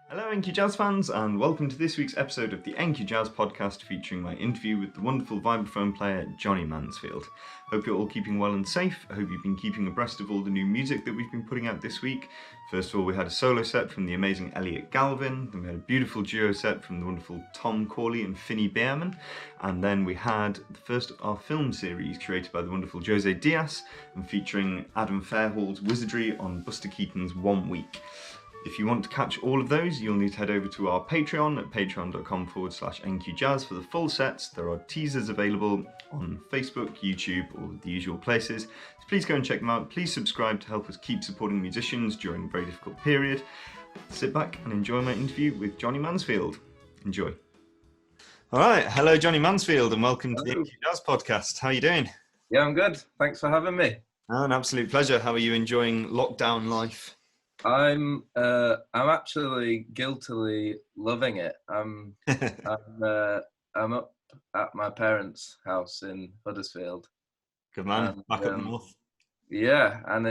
Hello, NQ Jazz fans, and welcome to this week's episode of the NQ Jazz podcast featuring my interview with the wonderful vibraphone player Jonny Mansfield. Hope you're all keeping well and safe. I hope you've been keeping abreast of all the new music that we've been putting out this week. First of all, we had a solo set from the amazing Elliot Galvin, then we had a beautiful duo set from the wonderful Tom Corley and Finney Behrman, and then we had the first of our film series created by the wonderful Jose Diaz and featuring Adam Fairhall's wizardry on Buster Keaton's 1 Week. If you want to catch all of those, you'll need to head over to our Patreon at patreon.com/NQJazz for the full sets. There are teasers available on Facebook, YouTube, or the usual places. So please go and check them out. Please subscribe to help us keep supporting musicians during a very difficult period. Sit back and enjoy my interview with Jonny Mansfield. Enjoy. All right. Hello, Jonny Mansfield, and welcome to the NQ Jazz podcast. How are you doing? Yeah, I'm good. Thanks for having me. Oh, an absolute pleasure. How are you enjoying lockdown life? I'm actually guiltily loving it. I'm up at my parents' house in Huddersfield. Good man. Back up north. Yeah, and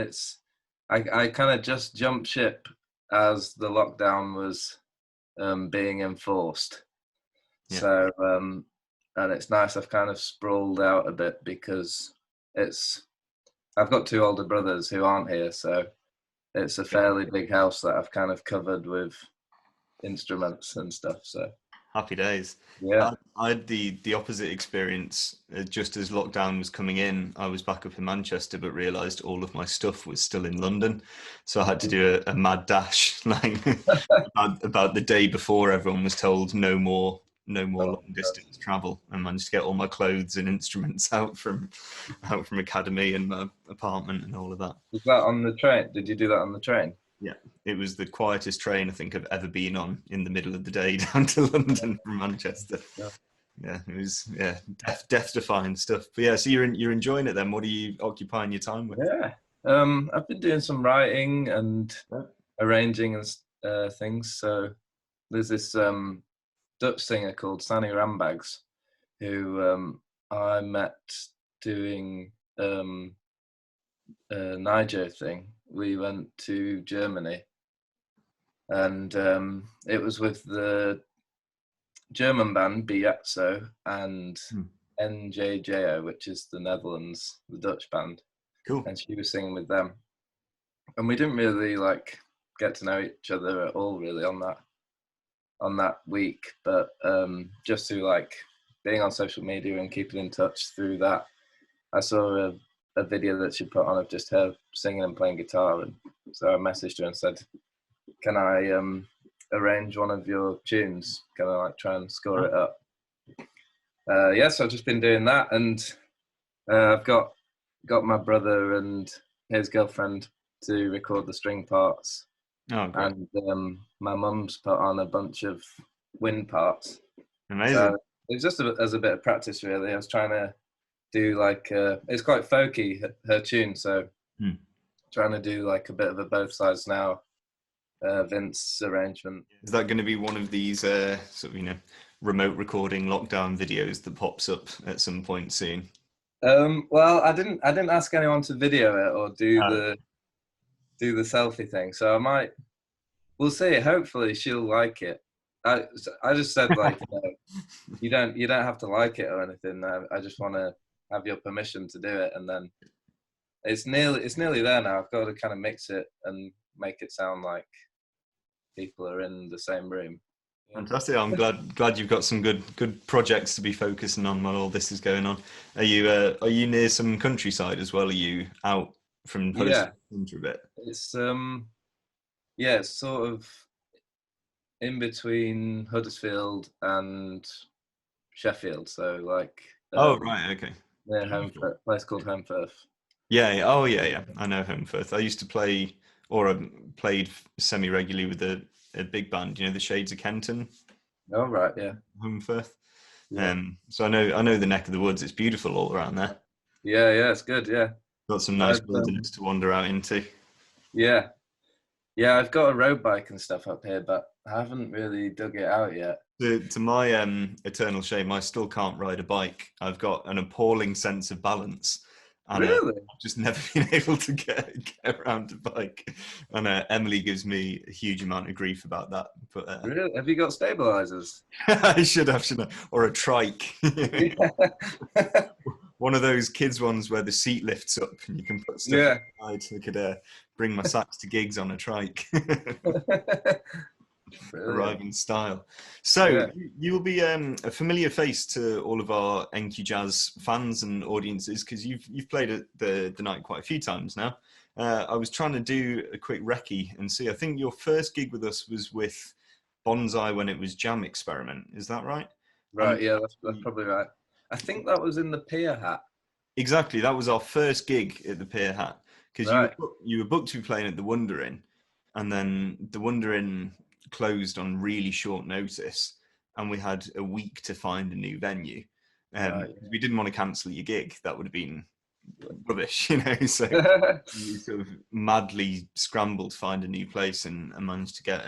I kind of just jumped ship as the lockdown was being enforced. Yeah. So and it's nice. I've kind of sprawled out a bit because I've got two older brothers who aren't here, so it's a fairly big house that I've kind of covered with instruments and stuff. So happy days. Yeah, I had the opposite experience. Just as lockdown was coming in, I was back up in Manchester, but realised all of my stuff was still in London, so I had to do a mad dash, like about the day before everyone was told no more long distance travel, and managed to get all my clothes and instruments out from academy and my apartment and all of that. Was that on the train? Did you do that on the train? Yeah, it was the quietest train I think I've ever been on in the middle of the day down to London from Manchester. Yeah, it was death-defying stuff. But yeah, so you're enjoying it then. What are you occupying your time with? Yeah, I've been doing some writing and arranging and things. So there's this Dutch singer called Sanny Rambags, who I met doing a Niger thing. We went to Germany, and it was with the German band Biazzo and NJJO, which is the Netherlands, the Dutch band. Cool. And she was singing with them, and we didn't really get to know each other at all really on that week, but just through being on social media and keeping in touch through that, I saw a video that she put on of just her singing and playing guitar, and so I messaged her and said, can I arrange one of your tunes? Can I try and score it up? So I've just been doing that, and I've got my brother and his girlfriend to record the string parts. Oh, great. And my mum's put on a bunch of wind parts. Amazing. So it's just as a bit of practice, really. I was trying to do it's quite folky, her tune, so trying to do a bit of a both sides now Vince arrangement. Is that going to be one of these sort of remote recording lockdown videos that pops up at some point soon? Well, I didn't ask anyone to video it or do the selfie thing, so we'll see. Hopefully she'll like it. I just said you don't have to like it or anything. I just want to have your permission to do it, and then it's nearly there now. I've got to kind of mix it and make it sound like people are in the same room. Fantastic. I'm glad you've got some good projects to be focusing on while all this is going on. Are you near some countryside as well? Are you out from Huddersfield a bit? It's it's sort of in between Huddersfield and Sheffield, so oh right, okay. Near Holmfirth, a place called Holmfirth. Yeah. Oh yeah. I know Holmfirth. I used to play, or I played semi-regularly with a big band. The Shades of Kenton. Oh right, yeah. Holmfirth. Yeah. So I know the neck of the woods. It's beautiful all around there. Yeah, it's good. Yeah. Got some nice wilderness to wander out into. Yeah, I've got a road bike and stuff up here, but I haven't really dug it out yet. To my eternal shame, I still can't ride a bike. I've got an appalling sense of balance, And Really? I've just never been able to get around a bike. And Emily gives me a huge amount of grief about that. But Really? Have you got stabilizers? I should have. Or a trike. Yeah. One of those kids ones where the seat lifts up and you can put stuff Yeah. inside. I could bring my sacks to gigs on a trike. Arrive Brilliant. in style. So Yeah. you'll be a familiar face to all of our NQ Jazz fans and audiences because you've played at the night quite a few times now. I was trying to do a quick recce and see. I think your first gig with us was with Bonsai when it was Jam Experiment. Is that right? Right. Yeah, that's probably right. I think that was in the Pier Hat. Exactly. That was our first gig at the Pier Hat because Right. you were booked to be playing at the Wonder Inn, and then the Wonder Inn closed on really short notice, and we had a week to find a new venue. Right. We didn't want to cancel your gig; that would have been rubbish, you know. So we sort of madly scrambled to find a new place and managed to get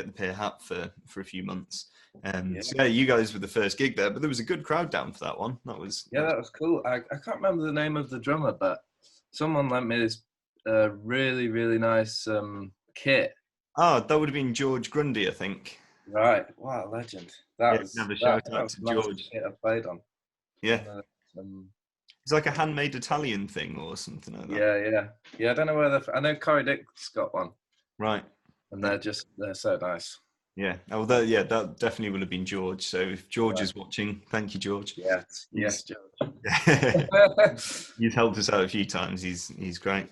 the Pier Hat for a few months. So yeah, you guys were the first gig there, but there was a good crowd down for that one. That was cool. I can't remember the name of the drummer, but someone lent me this really, really nice kit. Oh, that would have been George Grundy, I think. Right. Wow, legend. That was never shout out to nice George. kit I played on. Yeah. It's like a handmade Italian thing or something like that. Yeah. I don't know where I know Corey Dick's got one. Right. And they're so nice. Yeah. Oh, that definitely will have been George. So if George is watching, thank you, George. Yes, George. He's helped us out a few times. He's great.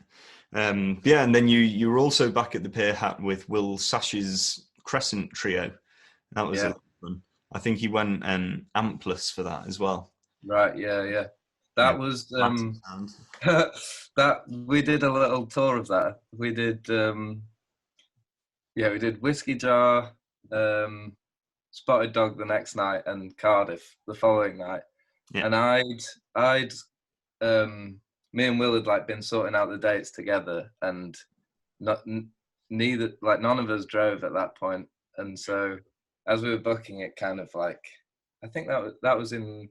Yeah, and then you were also back at the Pier Hat with Will Sash's Crescent Trio. That was a lot of fun. I think he went ampless for that as well. Right. Yeah. That was that we did a little tour of that. We did we did Whiskey Jar, Spotted Dog the next night, and Cardiff the following night. Yeah. And I'd me and Will had like been sorting out the dates together, and none of us drove at that point. And so as we were booking it, kind of like I think that was in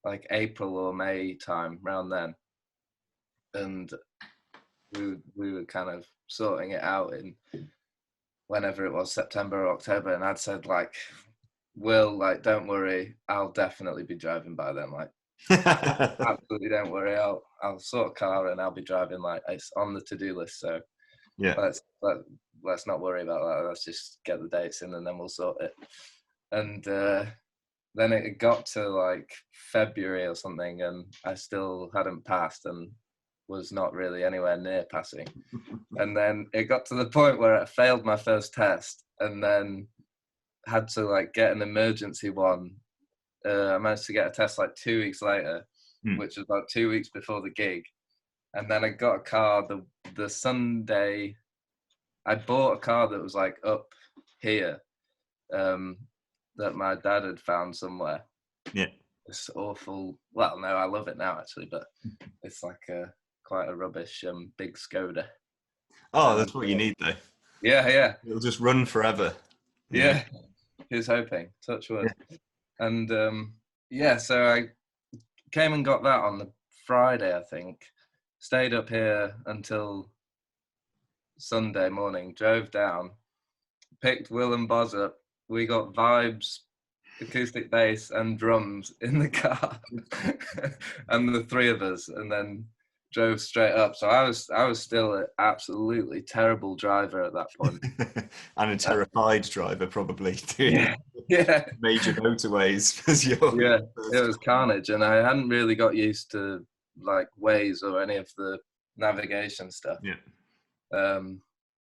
like April or May time, around then, and we were kind of sorting it out in whenever it was, September or October, and I'd said like, Will, like, don't worry, I'll definitely be driving by then, like absolutely don't worry, I'll sort a car and I'll be driving, like it's on the to-do list, so yeah, let's not worry about that, let's just get the dates in and then we'll sort it. And then it got to like February or something, and I still hadn't passed and was not really anywhere near passing. And then it got to the point where I failed my first test and then had to like get an emergency one. I managed to get a test like 2 weeks later, which was about 2 weeks before the gig. And then I got a car the Sunday. I bought a car that was like up here, that my dad had found somewhere. Yeah. It's awful. Well, no, I love it now actually, but it's like quite a rubbish big Skoda. Oh, that's what you need though. Yeah. It'll just run forever. Yeah. Here's hoping. Touch wood. Yeah. And so I came and got that on the Friday, I think. Stayed up here until Sunday morning, drove down, picked Will and Boz up. We got Vibes, acoustic bass and drums in the car and the three of us, and then drove straight up. So I was still an absolutely terrible driver at that point. And a terrified driver probably too. Yeah. Major motorways. It was carnage, and I hadn't really got used to like Waze or any of the navigation stuff.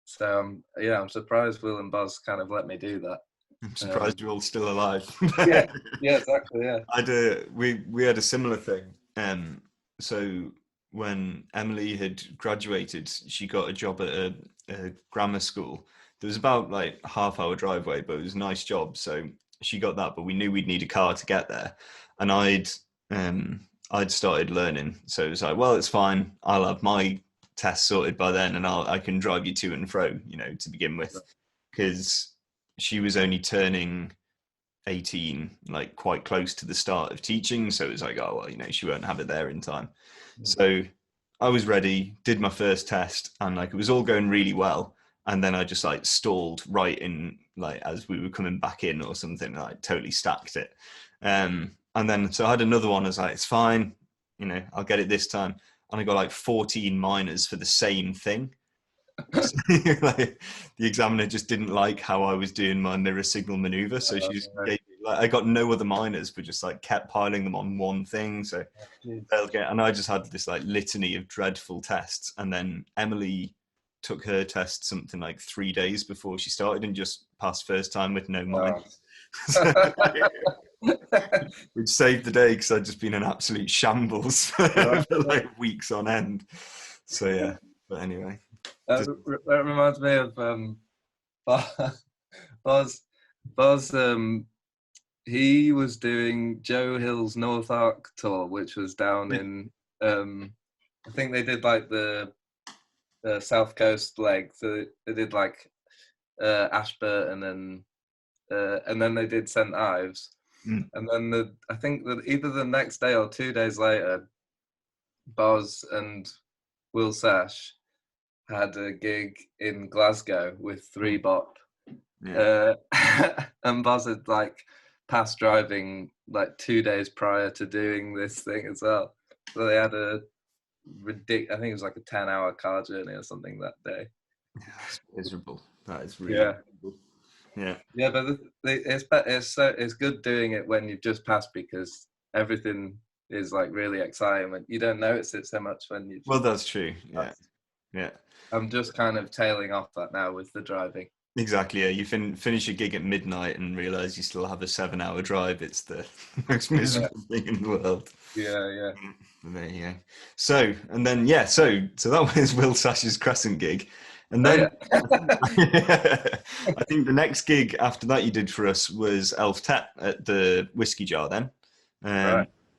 So I'm surprised Will and Buzz kind of let me do that. I'm surprised you're all still alive. Yeah, exactly. Yeah, we had a similar thing. So when Emily had graduated, she got a job at a grammar school. There was about like half-hour drive away, but it was a nice job. So she got that, but we knew we'd need a car to get there. And I'd started learning, so it was like, well, it's fine. I'll have my test sorted by then, and I can drive you to and fro, to begin with, because she was only turning 18, like quite close to the start of teaching. So it was like, oh, well, she won't have it there in time. So I was ready, did my first test, and like it was all going really well. And then I just like stalled right in, like as we were coming back in or something, like totally stacked it. And then so I had another one. I was like, it's fine, you know, I'll get it this time. And I got like 14 minors for the same thing. Like, the examiner just didn't like how I was doing my mirror signal maneuver, so she just gave me, like, I got no other minors, but just like kept piling them on one thing. So they'll get, and I just had this like litany of dreadful tests. And then Emily took her test something like 3 days before she started and just passed first time with no minors. Which saved the day because I'd just been an absolute shambles for like weeks on end. So yeah, but anyway. That reminds me of Buzz. Buzz, he was doing Joe Hill's North Arc tour, which was down in, I think they did like the South Coast leg. So they did like Ashburton and then they did St Ives. And then I think that either the next day or 2 days later, Buzz and Will Sash had a gig in Glasgow with 3 Bop. Yeah. And Buzz had like passed driving like 2 days prior to doing this thing as well. So they had a ridiculous, I think it was like a 10-hour car journey or something that day. Yeah, that's miserable. That is really miserable. Yeah. Yeah, but it's good doing it when you've just passed, because everything is like really exciting and you don't notice it so much when you. Well, that's true. Yeah. Yeah. I'm just kind of tailing off that now with the driving. Exactly. Yeah, you finish your gig at midnight and realize you still have a 7-hour drive. It's the most miserable thing in the world. Yeah. There you go. So, and then so that was Will Sash's Crescent gig. And then I think the next gig after that you did for us was Elftet at the Whiskey Jar then,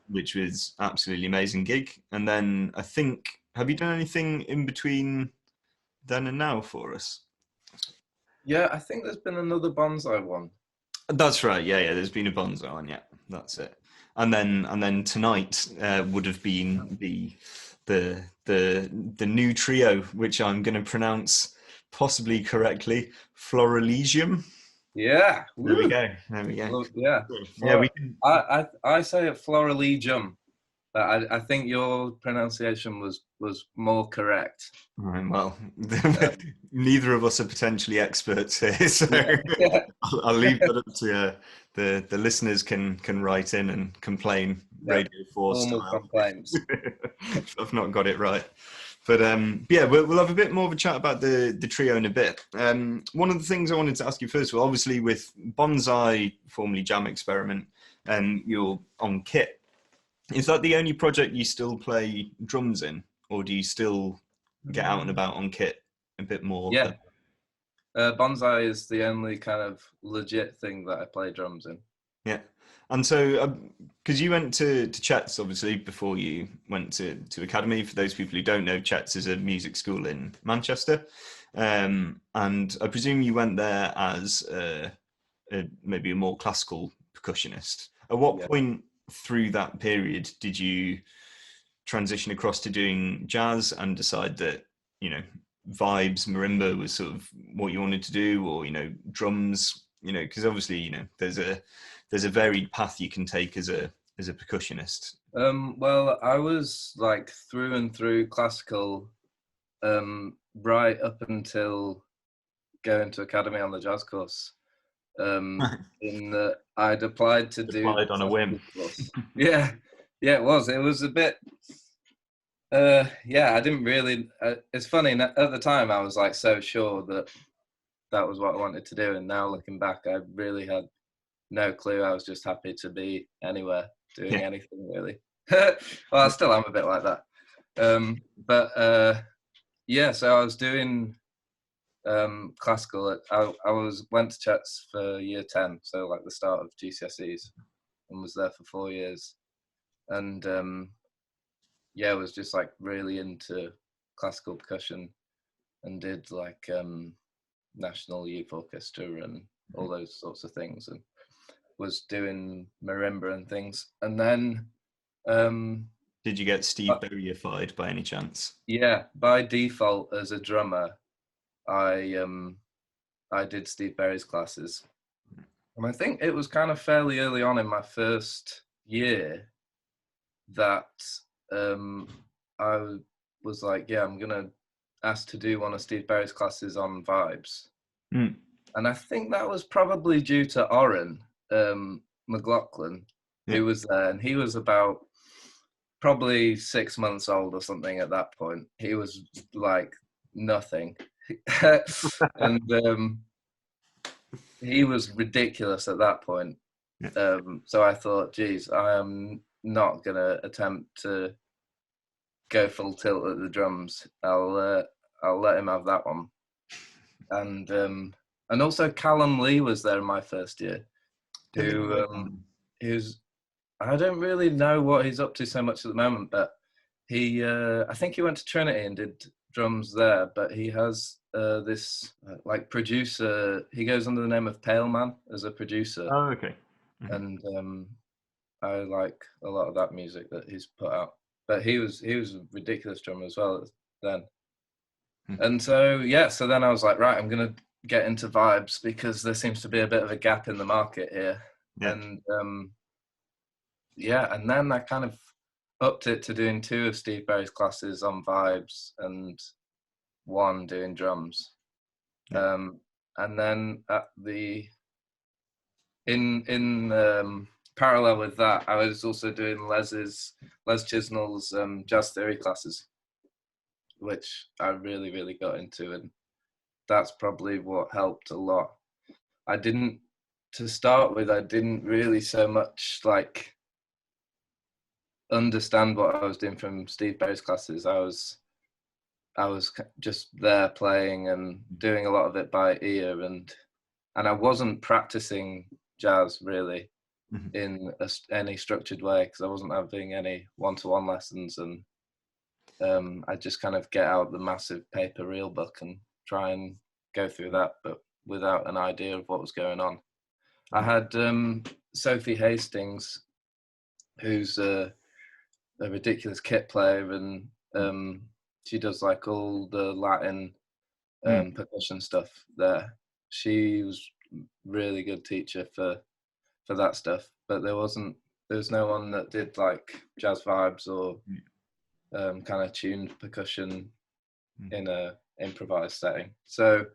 which was absolutely amazing gig. And then I think, have you done anything in between then and now for us? Yeah, I think there's been another Bonsai one. That's right. Yeah. There's been a Bonsai one. Yeah, that's it. And then tonight would have been the new trio, which I'm going to pronounce possibly correctly, Florilegium. Yeah. There we go. Well, yeah. We can. I say it Florilegium, but I think your pronunciation was more correct. Right, well, neither of us are potentially experts here, so I'll leave that up to the listeners can write in and complain. Radio 4 normal style. Complaints. I've not got it right. But we'll have a bit more of a chat about the trio in a bit. One of the things I wanted to ask you first of all, obviously with Bonsai, formerly Jam Experiment, you're on kit. Is that the only project you still play drums in, or do you still get out and about on kit a bit more? Yeah. Bonsai is the only kind of legit thing that I play drums in. Yeah. And so, because you went to Chet's, obviously, before you went to Academy. For those people who don't know, Chet's is a music school in Manchester. And I presume you went there as maybe a more classical percussionist. At what point through that period did you transition across to doing jazz and decide that, vibes, marimba was sort of what you wanted to do, or, drums, because obviously, there's a varied path you can take as a percussionist. Well, I was like through and through classical, right up until going to Academy on the jazz course. In that I'd applied to do on a whim. Yeah, it was a bit. I didn't really. It's funny. At the time, I was like so sure that was what I wanted to do, and now looking back, I really had no clue. I was just happy to be anywhere doing anything really. Well, I still am a bit like that. So I was doing classical. I went to Chet's for year 10, so like the start of GCSEs, and was there for 4 years, and I was just like really into classical percussion, and did like National Youth Orchestra and all those sorts of things, and was doing marimba and things. And then Did you get Steve Berryified by any chance? Yeah, by default as a drummer, I did Steve Berry's classes, and I think it was kind of fairly early on in my first year that I was like, yeah, I'm gonna ask to do one of Steve Berry's classes on vibes. Mm. And I think that was probably due to Oren McLaughlin, who was there, and he was about probably 6 months old or something at that point. He was like nothing. And he was ridiculous at that point. So I thought, geez, I am not going to attempt to go full tilt at the drums. I'll let him have that one. And also Callum Lee was there in my first year, who's I don't really know what he's up to so much at the moment, but he I think he went to Trinity and did drums there, but he has this like producer. He goes under the name of Pale Man as a producer. Oh, okay. And I like a lot of that music that he's put out. But he was a ridiculous drummer as well then. And so then I was like, right, I'm gonna get into vibes because there seems to be a bit of a gap in the market here. And and then I kind of upped it to doing 2 of Steve Berry's classes on vibes and 1 doing drums. And then at the in parallel with that, I was also doing Les Chisnell's jazz theory classes, which I really, really got into, and that's probably what helped a lot. To start with, I didn't really so much like understand what I was doing from Steve Berry's classes. I was just there playing and doing a lot of it by ear, and I wasn't practicing jazz really in any structured way because I wasn't having any one-to-one lessons, and I just kind of get out the massive paper reel book and try and go through that, but without an idea of what was going on. I had Sophie Hastings, who's a ridiculous kit player, and she does like all the Latin percussion stuff there. She was really good teacher for that stuff, but there was no one that did like jazz vibes or kind of tuned percussion in a improvised setting. So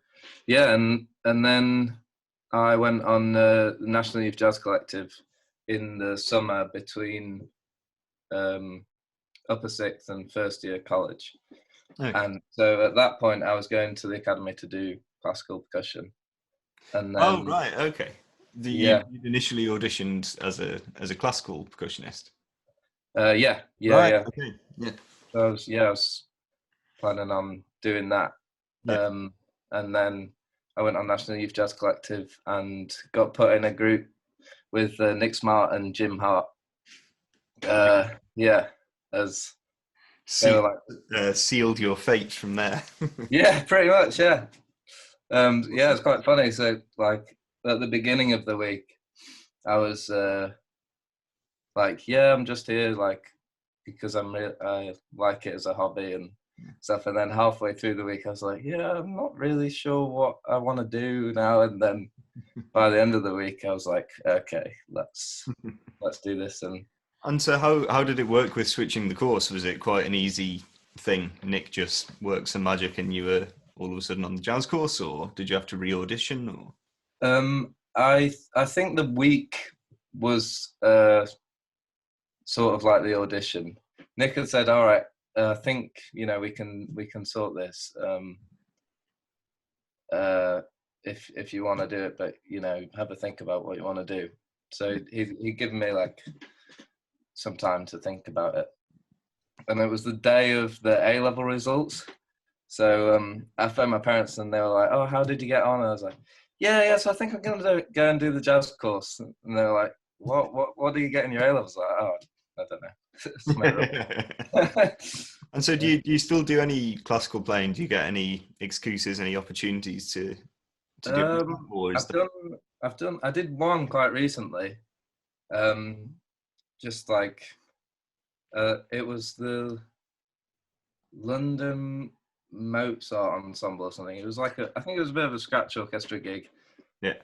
and then I went on the National Youth Jazz Collective in the summer between upper 6th and first year college. Okay. And so at that point I was going to the academy to do classical percussion. And then, right, okay. You initially auditioned as a classical percussionist. Right, okay, So I was planning on doing that. And then I went on National Youth Jazz Collective and got put in a group with Nick Smart and Jim Hart. As sealed your fate from there. Yeah, pretty much. It's quite funny. So like at the beginning of the week, I was I'm just here like because I like it as a hobby and stuff. And then halfway through the week, I was like, I'm not really sure what I want to do now. And then by the end of the week, I was like, okay, let's do this. And so how did it work with switching the course? Was it quite an easy thing? Nick just worked some magic and you were all of a sudden on the jazz course, or did you have to re-audition? Or I think the week was sort of like the audition. Nick had said, all right, I think we can sort this if you want to do it, but have a think about what you want to do. So he'd given me like some time to think about it, and it was the day of the A-level results. So I phoned my parents and they were like, oh, how did you get on? And I was like, so I think I'm gonna go and do the jazz course. And they were like, what do you get in your A-levels? Like, oh, I don't know. And so do you still do any classical playing? Do you get any excuses, any opportunities to do it? I did one quite recently. Just like It was the London Mozart Ensemble or something. It was like I think it was a bit of a scratch orchestra gig. Yeah.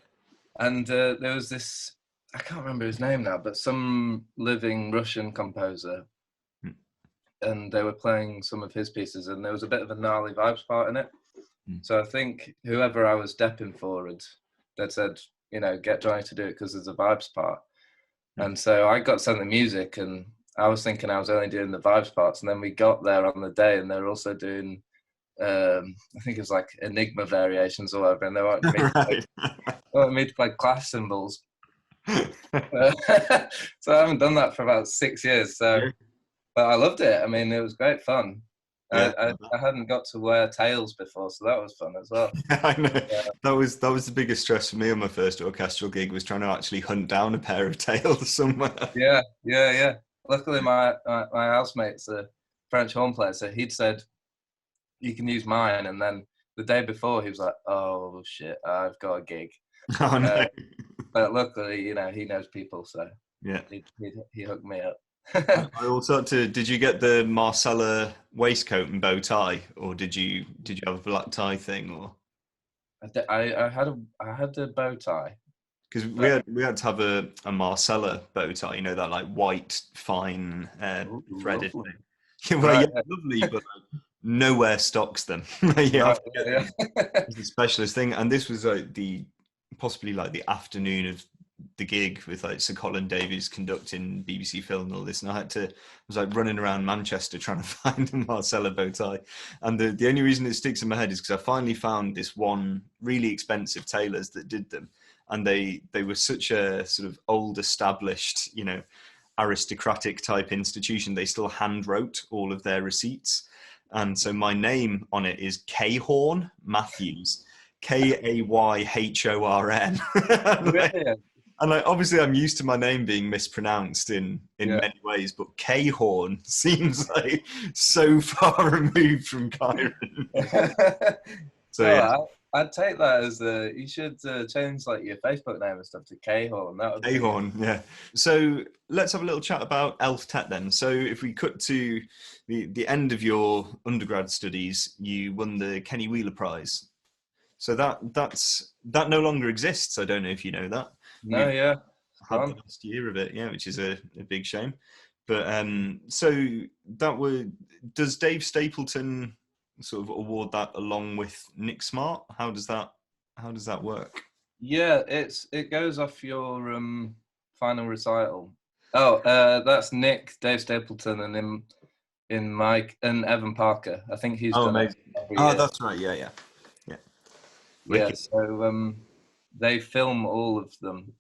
And there was this, I can't remember his name now, but some living Russian composer. Mm. And they were playing some of his pieces, and there was a bit of a gnarly vibes part in it. So I think whoever I was depping for they'd said, get Jonny to do it because there's a vibes part. And so I got sent the music, and I was thinking I was only doing the vibes parts. And then we got there on the day, and they were also doing, I think it was like Enigma variations or whatever. And they wanted me to play class cymbals. So I haven't done that for about 6 years. So, but I loved it. I mean, it was great fun. Yeah. I hadn't got to wear tails before, so that was fun as well. I know. Yeah. That was the biggest stress for me on my first orchestral gig, was trying to actually hunt down a pair of tails somewhere. Yeah. Luckily, my housemate's a French horn player, so he'd said, you can use mine. And then the day before, he was like, oh, shit, I've got a gig. Oh, no. But luckily, he knows people, so yeah, he hooked me up. I also did you get the Marcella waistcoat and bow tie, or did you have a black tie thing, or? I had a bow tie. Because we had to have a Marcella bow tie, that like white fine threaded thing. Well, Right. yeah, lovely, but like, nowhere stocks them. Yeah. It's a specialist thing, and this was like possibly like the afternoon of the gig with like Sir Colin Davies conducting BBC Film and all this, and I was like running around Manchester trying to find a Marcella bow tie, and the only reason it sticks in my head is because I finally found this one really expensive tailors that did them, and they were such a sort of old established aristocratic type institution. They still hand wrote all of their receipts, and so my name on it is Kayhorn Matthews, Kayhorn. And like, obviously, I'm used to my name being mispronounced in many ways, but Kayhorn seems like so far removed from Kyron. So yeah. I'd take that as you should change like your Facebook name and stuff to Kayhorn. Kayhorn, yeah. So let's have a little chat about Elftet then. So if we cut to the end of your undergrad studies, you won the Kenny Wheeler Prize. So that no longer exists. I don't know if you know that. No, yeah. Had the last year of it, yeah, which is a big shame. But so does Dave Stapleton sort of award that along with Nick Smart? How does that work? Yeah, it goes off your final recital. Oh, that's Nick, Dave Stapleton, and in Mike and Evan Parker. I think he's done it every year. That's right. Yeah. Yeah, so they film all of them.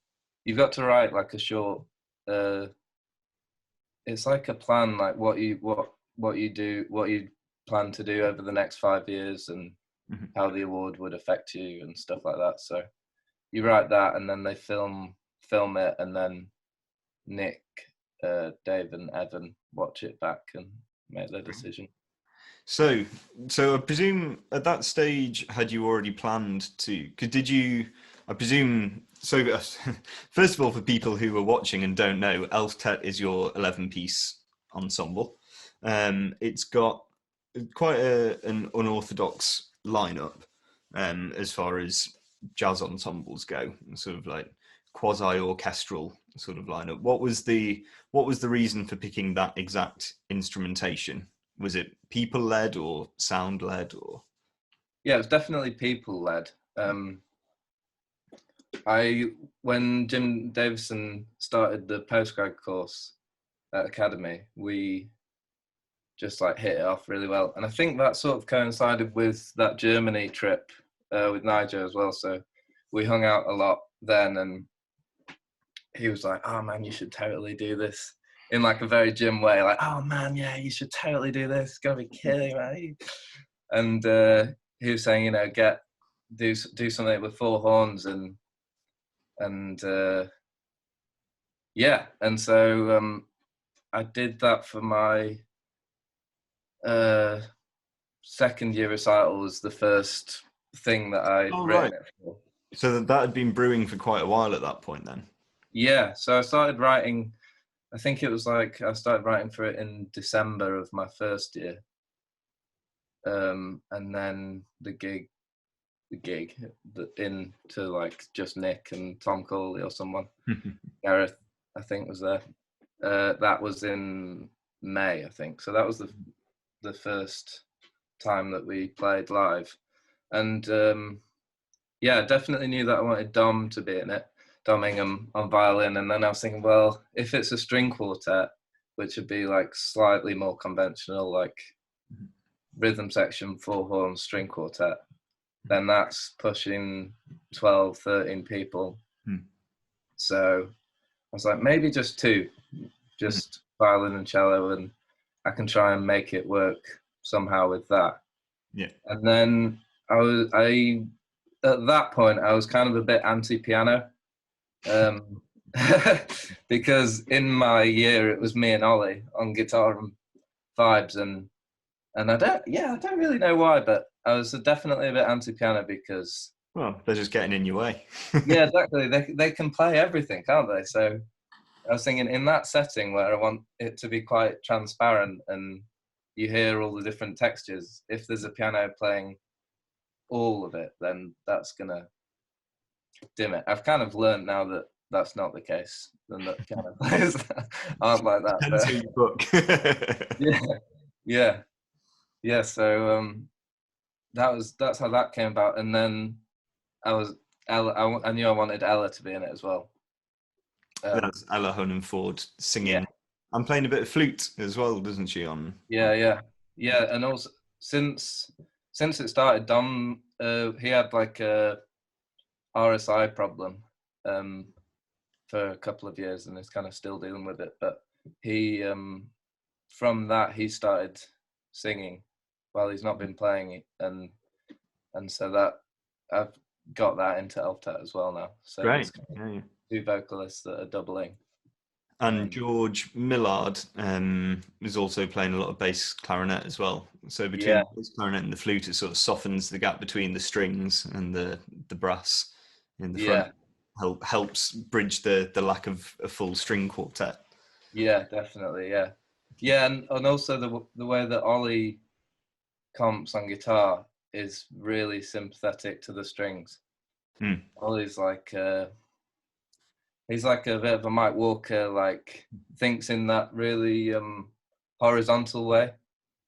You've got to write like a short. It's like a plan, like what you plan to do over the next 5 years, and how the award would affect you and stuff like that. So you write that, and then they film it, and then Nick, Dave, and Evan watch it back and make their decision. So I presume at that stage, had you already planned to? I presume. So first of all, for people who are watching and don't know, Elftet is your 11-piece ensemble. It's got quite an unorthodox lineup as far as jazz ensembles go, sort of like quasi-orchestral sort of lineup. What was the reason for picking that exact instrumentation? Was it people-led or sound-led, or? Yeah, it was definitely people-led. When Jim Davison started the postgrad course at Academy, we just like hit it off really well, and I think that sort of coincided with that Germany trip with Nigel as well. So we hung out a lot then, and he was like, "Oh man, you should totally do this." In like a very Jim way, like, "Oh man, yeah, you should totally do this. It's gonna be killing, man." And he was saying, do something with 4 horns, and yeah, and so I did that for my second year recital. Was the first thing that I'd written it for. So that had been brewing for quite a while at that point then. Yeah, so I started writing I think it was like I started writing for it in December of my first year, and then the gig into like just Nick and Tom Corley or someone. Gareth, I think, was there. That was in May, I think. So that was the first time that we played live, and yeah, definitely knew that I wanted Dom to be in it. Dom Ingham on violin, and then I was thinking, well, if it's a string quartet, which would be like slightly more conventional, like rhythm section, 4-horn string quartet, then that's pushing 12, 13 people. So I was like, maybe just two, just violin and cello, and I can try and make it work somehow with that. Yeah. And then I at that point I was kind of a bit anti-piano, because in my year it was me and Ollie on guitar and vibes, and I don't really know why, but I was definitely a bit anti-piano because, well, they're just getting in your way. yeah, exactly. They can play everything, can't they? So I was thinking, in that setting where I want it to be quite transparent and you hear all the different textures, if there's a piano playing all of it, then that's gonna dim it. I've kind of learned now that that's not the case, and that piano players aren't like that. Depends who you book. yeah. So that's how that came about, and then I knew I wanted Ella to be in it as well. That's Ella Honenford singing. Yeah. And playing a bit of flute as well, doesn't she? On Yeah, and also since it started, Dom he had like a RSI problem for a couple of years, and is kind of still dealing with it. But he from that he started singing while he's not been playing, and so that I've got that into Elftet as well now. So great. it's kind of two vocalists that are doubling. And George Millard is also playing a lot of bass clarinet as well. So between the bass clarinet and the flute, it sort of softens the gap between the strings and the brass in the front. Helps bridge the lack of a full string quartet. Yeah, definitely. Yeah, and also the way that Ollie comps on guitar is really sympathetic to the strings. Ollie's like he's like a bit of a Mike Walker, like thinks in that really horizontal way.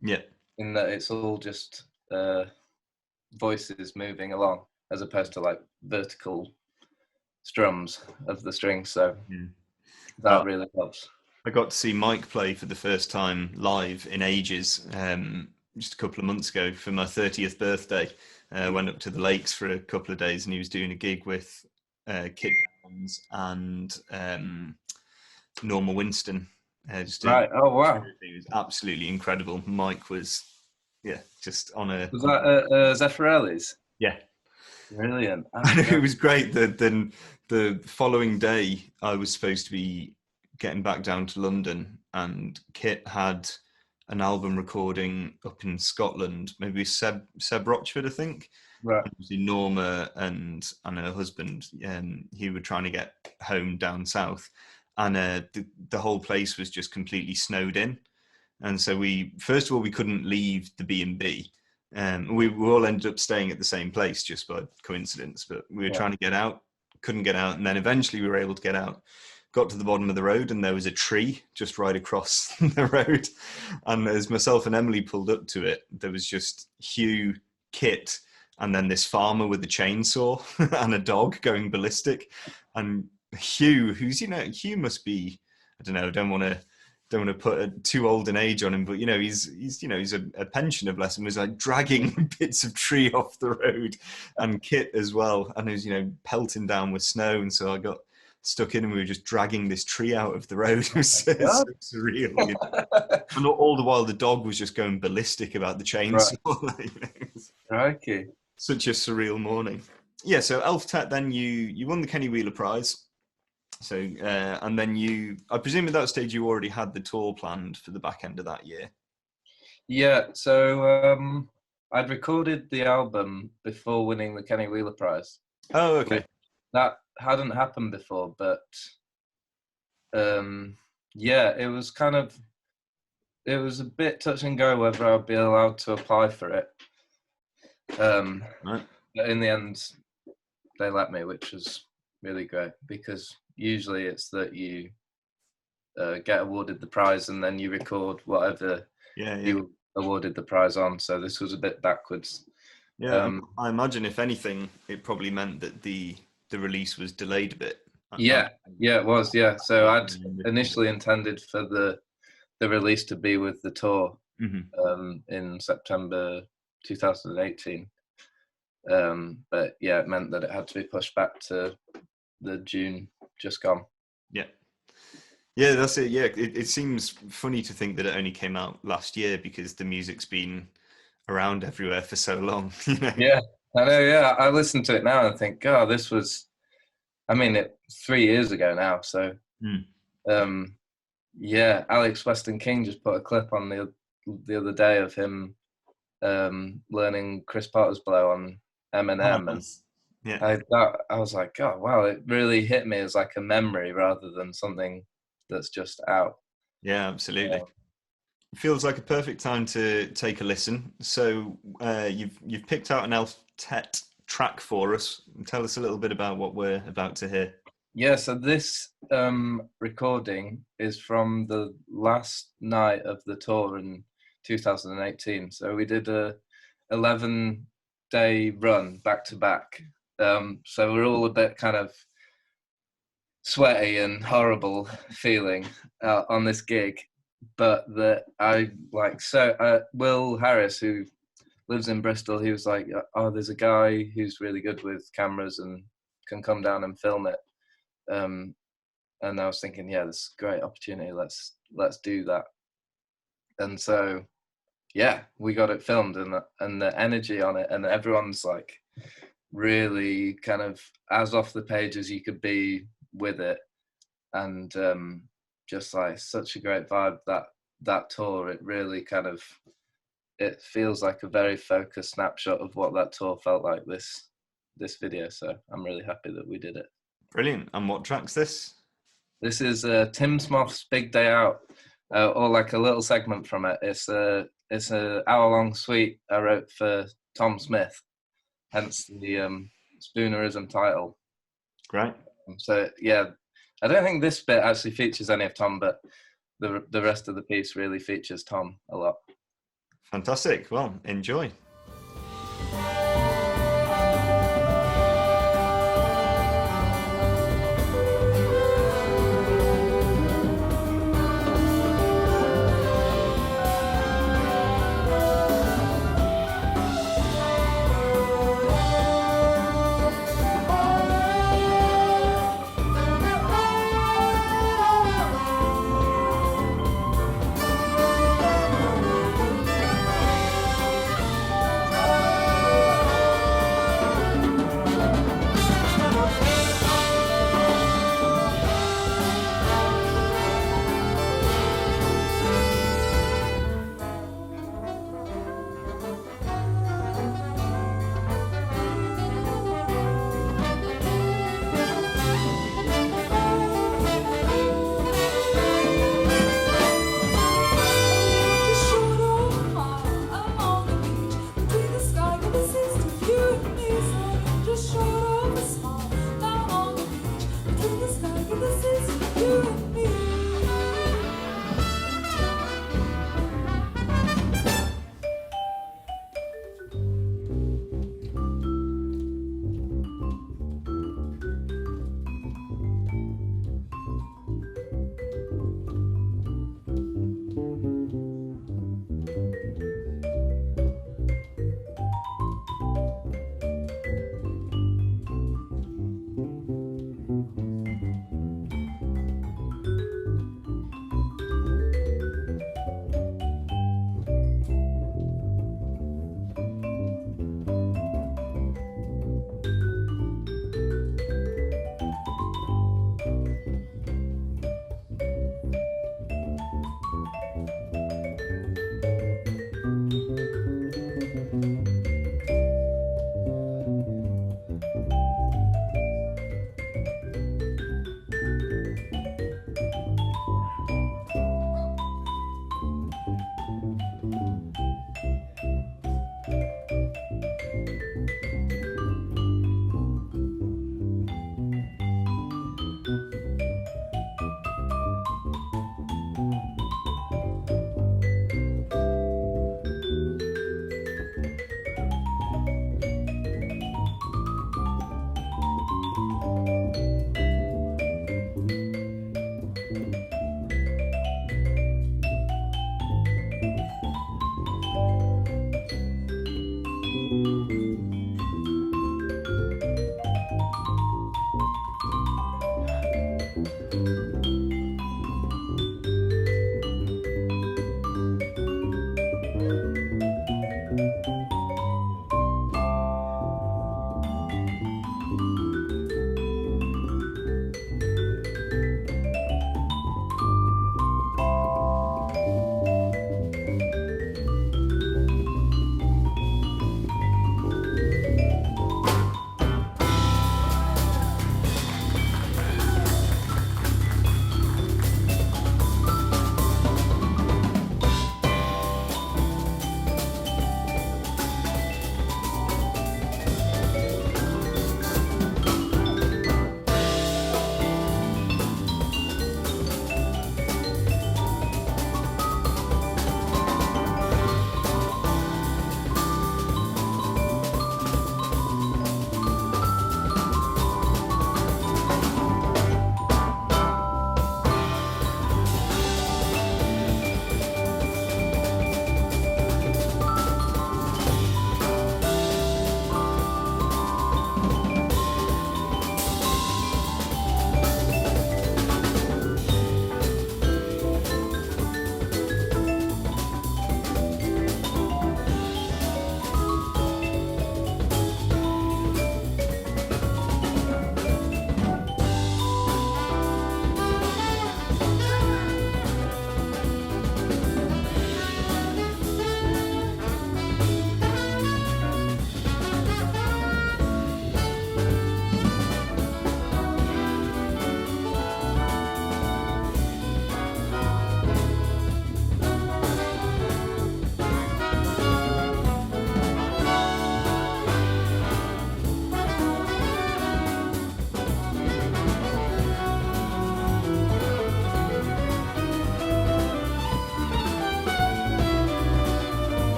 Yeah. In that it's all just voices moving along, as opposed to like vertical strums of the strings. So that really helps. I got to see Mike play for the first time live in ages, just a couple of months ago for my 30th birthday. Went up to the Lakes for a couple of days, and he was doing a gig with Kit Downs and Norma Winston. Right. Oh wow! It was absolutely incredible. Mike was, just on a. Was that Zeffirelli's? Yeah. Brilliant. And it was great that then the following day I was supposed to be getting back down to London, and Kit had an album recording up in Scotland, maybe Seb Rochford, I think. Right. Obviously Norma and her husband, he were trying to get home down south, and the whole place was just completely snowed in, and so we couldn't leave the B&B. We all ended up staying at the same place just by coincidence, but we were trying to get out, couldn't get out, and then eventually we were able to get out. Got to the bottom of the road, and there was a tree just right across the road. And as myself and Emily pulled up to it, there was just Hugh, Kit, and then this farmer with a chainsaw and a dog going ballistic. And Hugh, Hugh must be, I don't know, don't want to put too old an age on him, but he's a pensioner, bless him, was like dragging bits of tree off the road, and Kit as well, and it was pelting down with snow, and so I got stuck in, and we were just dragging this tree out of the road. It was so surreal. And all the while the dog was just going ballistic about the chainsaw. Crikey. Such a surreal morning. Yeah, so Elftet, then you won the Kenny Wheeler Prize. So and then I presume at that stage you already had the tour planned for the back end of that year. Yeah, so I'd recorded the album before winning the Kenny Wheeler Prize. Oh, okay. That hadn't happened before, but Yeah, it was a bit touch and go whether I'd be allowed to apply for it. Right. But in the end, they let me, which was really great, because usually it's that you get awarded the prize and then you record whatever you awarded the prize on. So this was a bit backwards. Yeah, I imagine if anything, it probably meant that the release was delayed a bit. Yeah, it was. Yeah, so I'd initially intended for the release to be with the tour in September 2018. But yeah, it meant that it had to be pushed back to the June just gone. Yeah, that's it. Yeah, it seems funny to think that it only came out last year because the music's been around everywhere for so long. You know? Yeah, I know. Yeah, I listen to it now and think, God, this was, I mean, 3 years ago now. So, yeah, Alex Weston King just put a clip on the other day of him learning Chris Potter's blow on Eminem, and yeah, I was like, oh wow, it really hit me as like a memory rather than something that's just out. Yeah, absolutely. It feels like a perfect time to take a listen. So you've picked out an Elftet track for us. Tell us a little bit about what we're about to hear. Yeah, so this recording is from the last night of the tour in 2018. So we did a 11-day run back to back. So we're all a bit kind of sweaty and horrible feeling on this gig, but that I like. So Will Harris, who lives in Bristol, he was like, "Oh, there's a guy who's really good with cameras and can come down and film it." And I was thinking, yeah, this is a great opportunity. Let's do that. And so, yeah, we got it filmed, and the energy on it, and everyone's like really kind of as off the page as you could be with it, and just like such a great vibe that tour. It really kind of, it feels like a very focused snapshot of what that tour felt like, this video. So I'm really happy that we did it. Brilliant. And what track's this? This is Tim Smoth's Big Day Out, or like a little segment from it. It's a hour-long suite I wrote for Tom Smith, hence the Spoonerism title. Great. So yeah, I don't think this bit actually features any of Tom, but the rest of the piece really features Tom a lot. Fantastic. Well, enjoy.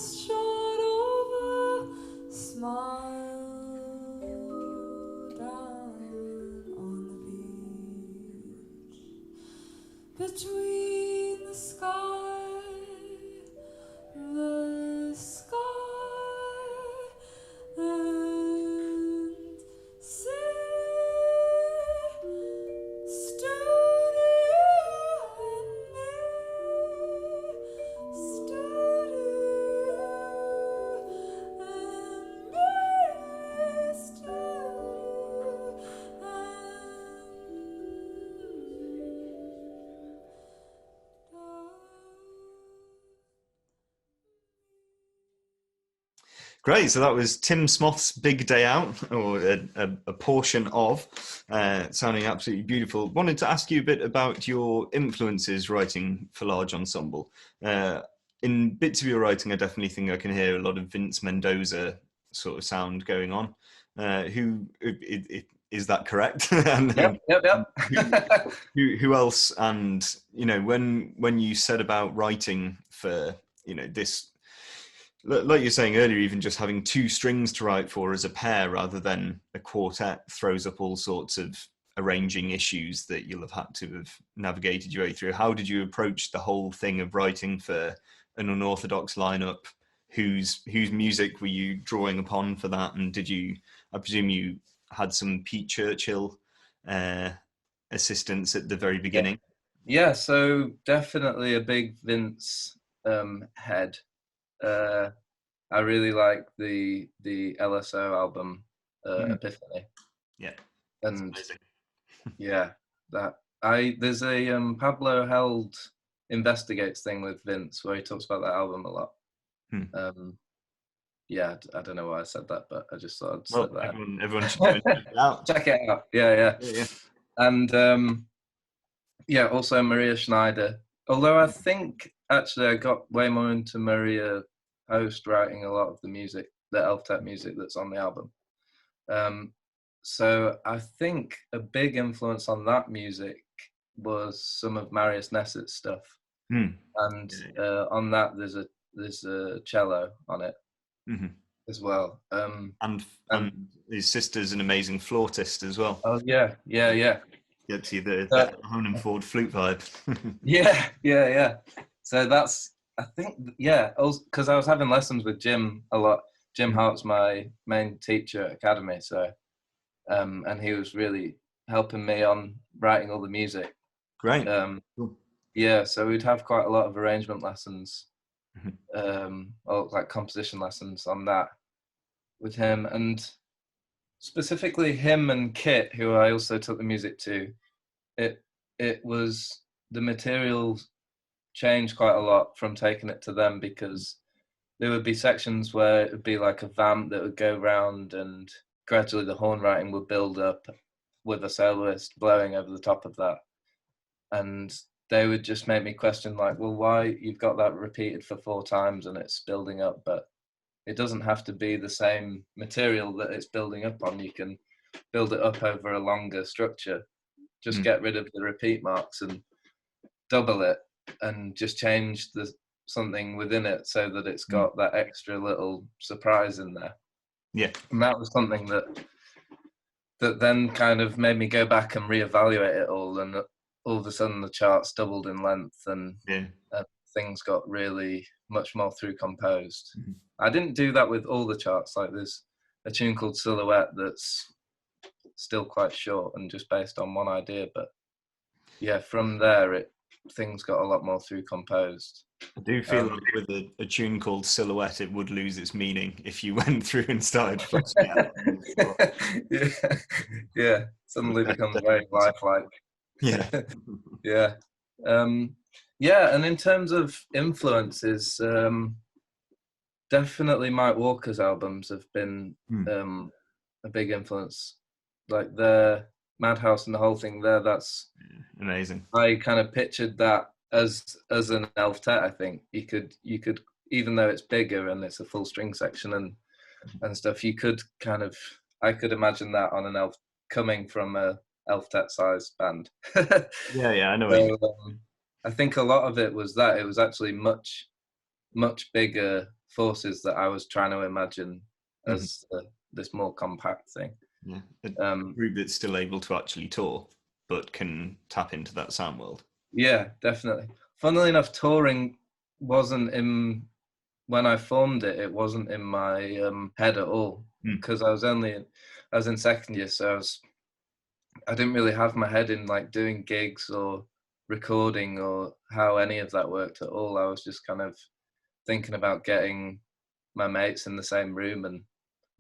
shot over, smile down on the beach, between the sky and sea. Great. So that was Tim Smoth's Big Day Out, or a portion of, sounding absolutely beautiful. Wanted to ask you a bit about your influences writing for large ensemble. In bits of your writing, I definitely think I can hear a lot of Vince Mendoza sort of sound going on. Is that correct? And Yep. who else? And when you said about writing for this, like you're saying earlier, even just having two strings to write for as a pair rather than a quartet throws up all sorts of arranging issues that you'll have had to have navigated your way through. How did you approach the whole thing of writing for an unorthodox lineup? Whose music were you drawing upon for that? And I presume you had some Pete Churchill assistance at the very beginning? Yeah, so definitely a big Vince head. I really like the LSO album, Epiphany. Yeah, and yeah, there's a Pablo Held Investigates thing with Vince where he talks about that album a lot. Yeah, I don't know why I said that, but I just thought I'd slip that. Everyone should go and check it out. Check it out. Yeah. And also Maria Schneider. Although I think actually I got way more into Maria post writing a lot of the music, the Elftet music that's on the album. So I think a big influence on that music was some of Marius Nesset's stuff. And on that there's a cello on it as well. And his sister's an amazing flautist as well. Oh yeah. Gets you the Honan Ford flute vibe. Yeah. So that's, I think, because I was having lessons with Jim a lot. Jim Hart's my main teacher at Academy, so and he was really helping me on writing all the music. Great. Cool. Yeah, so we'd have quite a lot of arrangement lessons, or like composition lessons on that with him, and specifically him and Kit, who I also took the music to. It was, the material changed quite a lot from taking it to them, because there would be sections where it would be like a vamp that would go round and gradually the horn writing would build up with a soloist blowing over the top of that. And they would just make me question, like, well, why you've got that repeated for 4 times and it's building up, but it doesn't have to be the same material that it's building up on. You can build it up over a longer structure. Just get rid of the repeat marks and double it and just change something within it so that it's got that extra little surprise in there. Yeah. And that was something that then kind of made me go back and reevaluate it all, and all of a sudden the charts doubled in length and things got really much more through composed. I didn't do that with all the charts. Like there's a tune called Silhouette that's still quite short and just based on one idea, but yeah, from there things got a lot more through composed. I do feel like with a tune called Silhouette, it would lose its meaning if you went through and started fleshing out. Yeah, suddenly becomes very lifelike. Yeah. And in terms of influences, definitely Mike Walker's albums have been a big influence. Like the Madhouse and the whole thing there, that's amazing. I kind of pictured that as an Elftet. I think you could, even though it's bigger and it's a full string section and stuff, you could kind of, I could imagine that on an coming from a Elftet sized band. I know. So, I think a lot of it was that it was actually much bigger forces that I was trying to imagine Mhm. as this more compact thing. Yeah, a group that's still able to actually tour, but can tap into that sound world. Yeah, definitely. Funnily enough, touring wasn't in, when I formed it, it wasn't in my head at all, because I was in second year, so I didn't really have my head in like doing gigs or recording or how any of that worked at all. I was just kind of thinking about getting my mates in the same room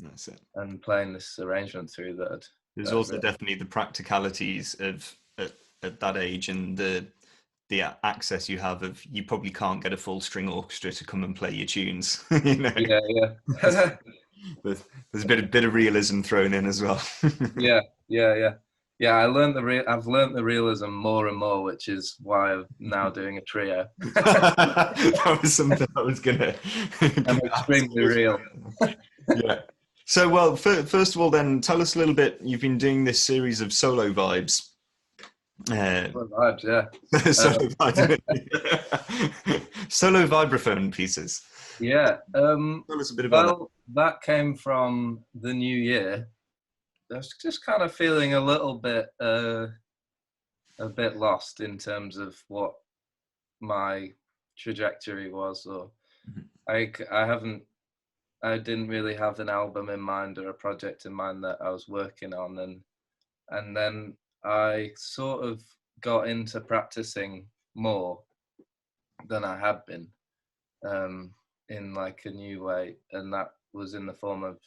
That's it. and playing this arrangement through that. There's also definitely the practicalities of at that age and the access you have of, you probably can't get a full string orchestra to come and play your tunes. You know, Yeah. there's a bit of realism thrown in as well. Yeah. I've learned the realism more and more, which is why I'm now doing a trio. That was something I was gonna. I'm extremely real. Yeah. So, well, first of all, then tell us a little bit. You've been doing this series of solo vibes. Vibes, yeah. Solo vibes. Solo vibraphone pieces. Yeah. Tell us a bit about that. Well, that came from the new year. I was just kind of feeling a bit lost in terms of what my trajectory was, or I didn't really have an album in mind or a project in mind that I was working on, and then I sort of got into practicing more than I had been, in like a new way, and that was in the form of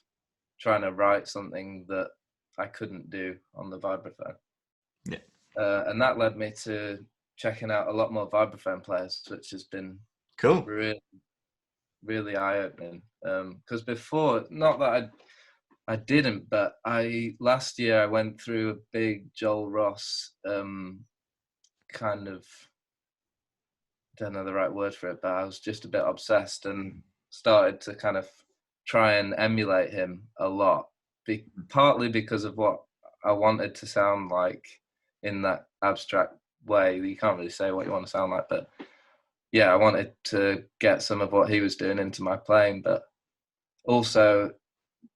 trying to write something that I couldn't do on the vibraphone. Yeah. And that led me to checking out a lot more vibraphone players, which has been Cool. really, really eye-opening. Because before, not that I didn't, but last year I went through a big Joel Ross kind of, don't know the right word for it, but I was just a bit obsessed and started to kind of try and emulate him a lot, partly because of what I wanted to sound like in that abstract way. You can't really say what you want to sound like, but yeah, I wanted to get some of what he was doing into my playing, but also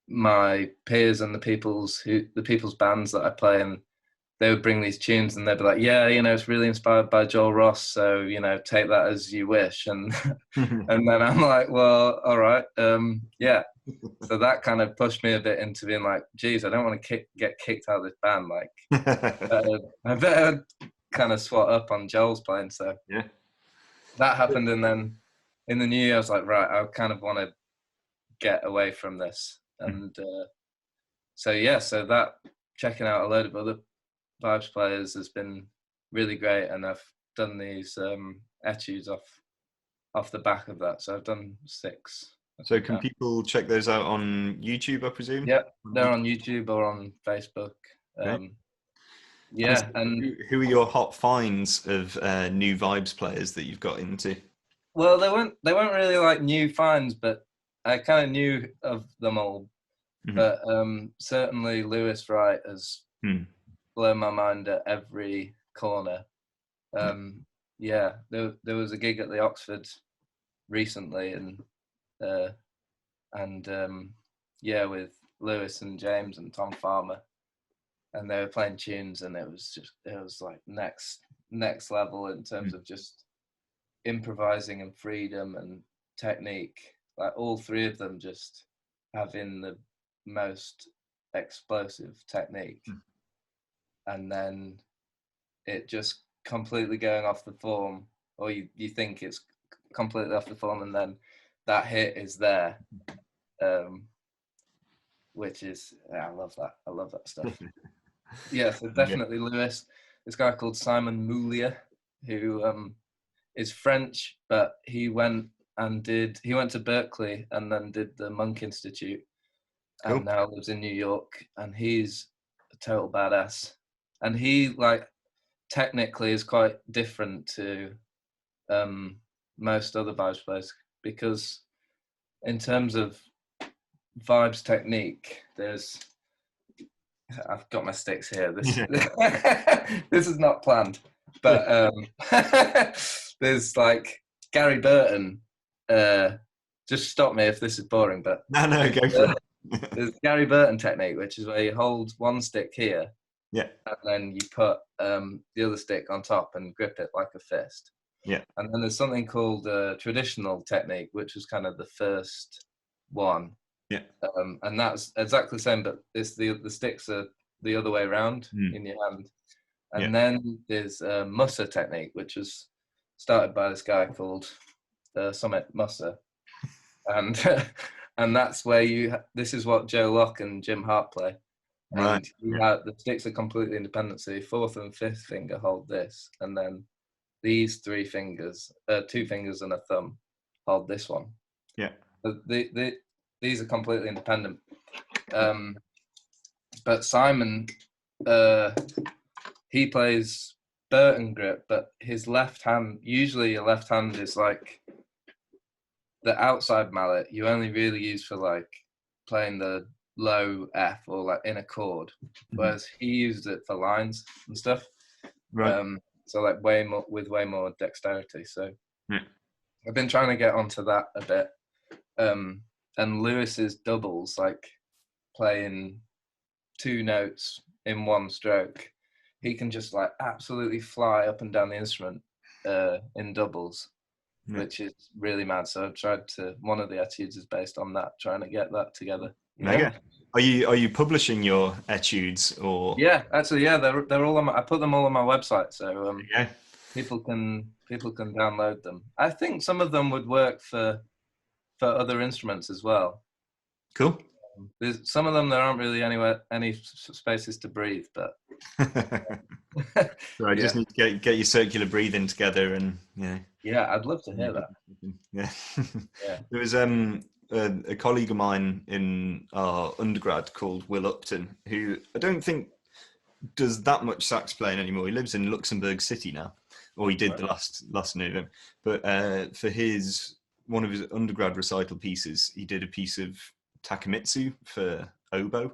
my peers and the people's bands that I play in, they would bring these tunes and they'd be like, yeah, it's really inspired by Joel Ross, so take that as you wish. And and then I'm like, well, all right, yeah. So that kind of pushed me a bit into being like, geez, I don't want to get kicked out of this band, like I better kind of swat up on Joel's playing. So yeah, that happened, and then in the new year I was like, right, I kind of want to get away from this. And so that checking out a load of other vibes players has been really great, and I've done these etudes off the back of that. So I've done 6. So can people check those out on YouTube, I presume? Yeah, they're on YouTube or on Facebook. Okay. Yeah, and who are your hot finds of new vibes players that you've got into? Well, they weren't really like new finds, but I kind of knew of them all. But certainly Lewis Wright has blown my mind at every corner. Yeah, there was a gig at the Oxford recently, and with Lewis and James and Tom Farmer, and they were playing tunes, and it was like next level in terms of just improvising and freedom and technique. Like all 3 of them just having the most explosive technique, and then it just completely going off the form, or you think it's completely off the form, and then that hit is there, which is, I love that stuff. Yeah, so definitely Lewis. This guy called Simon Moulier, who is French, but he went to Berkeley and then did the Monk Institute, and now lives in New York, and he's a total badass. And he, like, technically is quite different to most other vibes players, because in terms of vibes technique, I've got my sticks here. This is not planned, but there's like Gary Burton just stop me if this is boring, but No, go for it. there's Gary Burton technique, which is where you hold one stick here, Yeah, and then you put the other stick on top and grip it like a fist. yeah, And then there's something called traditional technique, which was kind of the first one. yeah. And that's exactly the same, but it's the sticks are the other way around Mm. in your hand. Yeah. And then there's Musser technique, which was started by this guy called Summit Musser. And and that's where this is what Joe Locke and Jim Hart play. Right. And you have, the sticks are completely independent. So your fourth and fifth finger hold this, and then these three fingers, 2 fingers and a thumb, hold this one. Yeah. But these are completely independent. But Simon, he plays Burton grip, but his left hand, usually your left hand is like the outside mallet you only really use for like playing the low F or like in a chord, whereas he used it for lines and stuff. Right. So like way more dexterity. So yeah. I've been trying to get onto that a bit. And Lewis's doubles, like playing 2 notes in one stroke, he can just like absolutely fly up and down the instrument in doubles, which is really mad. So I've tried to, one of the etudes is based on that, trying to get that together. Mega. Are you publishing your etudes or? Yeah, actually, yeah, they're all on I put them all on my website, so people can download them. I think some of them would work for other instruments as well. Cool. There's some of them there aren't really any spaces to breathe, but so I just need to get your circular breathing together, and yeah, I'd love to hear that. Yeah. Yeah. There was a colleague of mine in our undergrad called Will Upton, who I don't think does that much sax playing anymore. He lives in Luxembourg City now, or he did the last November. But for one of his undergrad recital pieces, he did a piece of Takemitsu for oboe,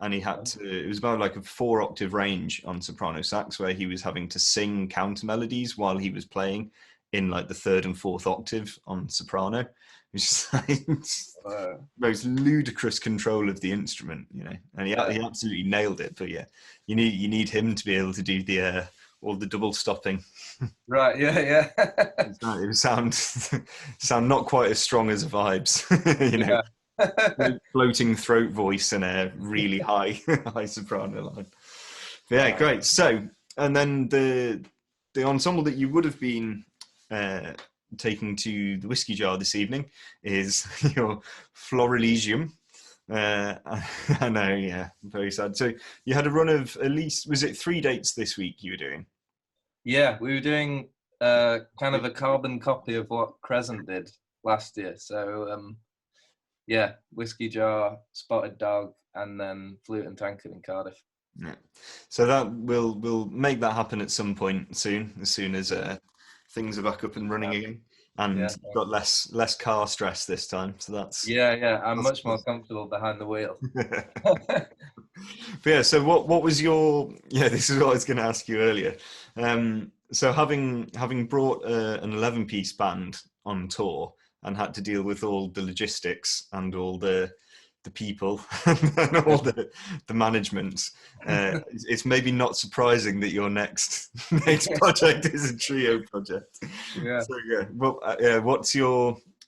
and he had to, it was about like a 4-octave range on soprano sax, where he was having to sing counter melodies while he was playing in like the 3rd and 4th octave on soprano, which is like most ludicrous control of the instrument, and he absolutely nailed it. But yeah, you need him to be able to do the all the double stopping. Right. Yeah. It would sound not quite as strong as Vibes, floating throat voice and a really high soprano line. But yeah, great. So, and then the ensemble that you would have been taking to the Whiskey Jar this evening is your Florilegium. I know, yeah, very sad. So you had a run of at least, was it 3 dates this week you were doing? Yeah, we were doing kind of a carbon copy of what Crescent did last year. So yeah, Whiskey Jar, Spotted Dog, and then Flute and Tankard in Cardiff. Yeah, so that we'll make that happen at some point soon, as soon as things are back up and running again, and got less car stress this time. So that's I'm much more comfortable behind the wheel. But yeah, so what was your this is what I was going to ask you earlier. So having brought an 11-piece band on tour and had to deal with all the logistics and all the people and all the management, it's maybe not surprising that your next project is a trio project. Yeah. So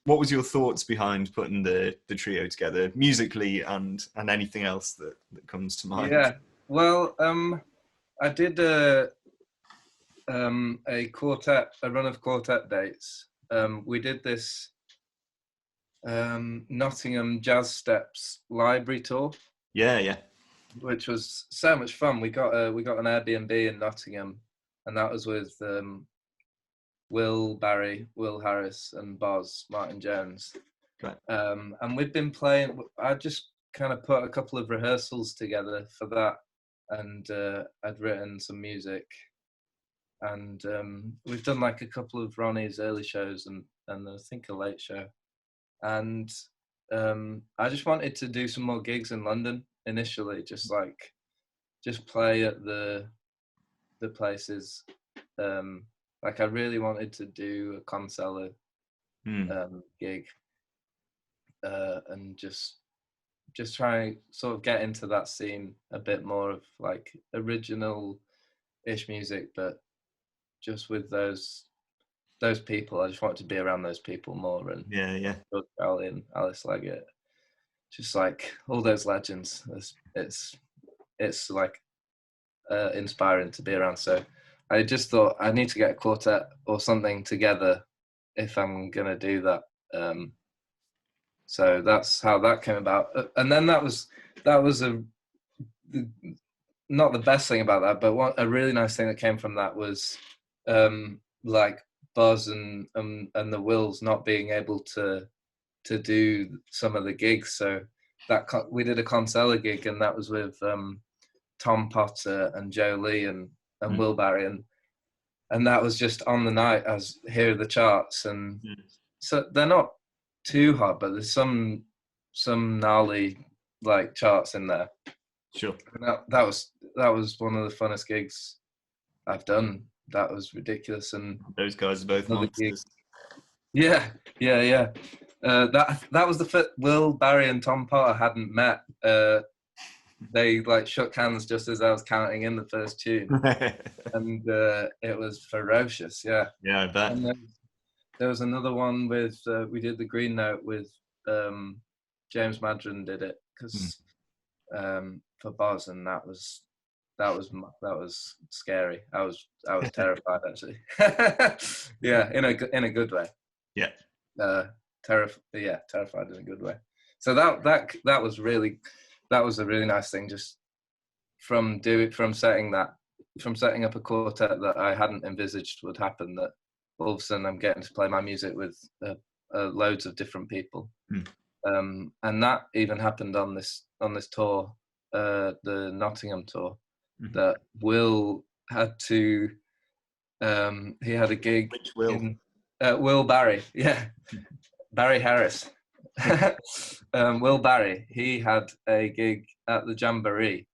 what was your thoughts behind putting the trio together musically and anything else that comes to mind? Yeah, well, I did a run of quartet dates. We did this Nottingham Jazz Steps library tour. Yeah. Which was so much fun. We got an Airbnb in Nottingham, and that was with Will Barry, Will Harris, and Boz Martin Jones. Right. And we'd been playing. I just kind of put a couple of rehearsals together for that, and I'd written some music, and we've done like a couple of Ronnie's early shows and I think a late show, and I just wanted to do some more gigs in London initially, just play at the places. Like I really wanted to do a Conceller gig, and just try sort of get into that scene a bit more of like original-ish music, but just with those people. I just wanted to be around those people more, and Yeah. George Crowley and Alice Leggett, just like all those legends. It's like inspiring to be around. So I just thought I need to get a quartet or something together if I'm gonna do that. So that's how that came about. And then that was not the best thing about that, but a really nice thing that came from that was like Buzz and the Wills not being able to do some of the gigs. So that we did a Consella gig, and that was with Tom Potter and Joe Lee and Will Barry, and that was just on the night as here are the charts, and so they're not too hard, but there's some gnarly like charts in there. Sure. And that was one of the funnest gigs I've done. That was ridiculous, and those guys are both monsters. Yeah. That was the fit. Will Barry and Tom Potter hadn't met. They like shook hands just as I was counting in the first tune, and it was ferocious. Yeah, I bet. And there was another one with we did the Green Note with James Madron did it because for Boz, and that was scary. I was terrified actually. Yeah, in a good way. Yeah. Terrified in a good way. So that was a really nice thing, just from setting up a quartet that I hadn't envisaged would happen, that all of a sudden I'm getting to play my music with loads of different people. And that even happened on this tour, the Nottingham tour, that Will had to he had a gig. Which Will? Will Barry, yeah. Barry Harris. Will Barry, he had a gig at the Jamboree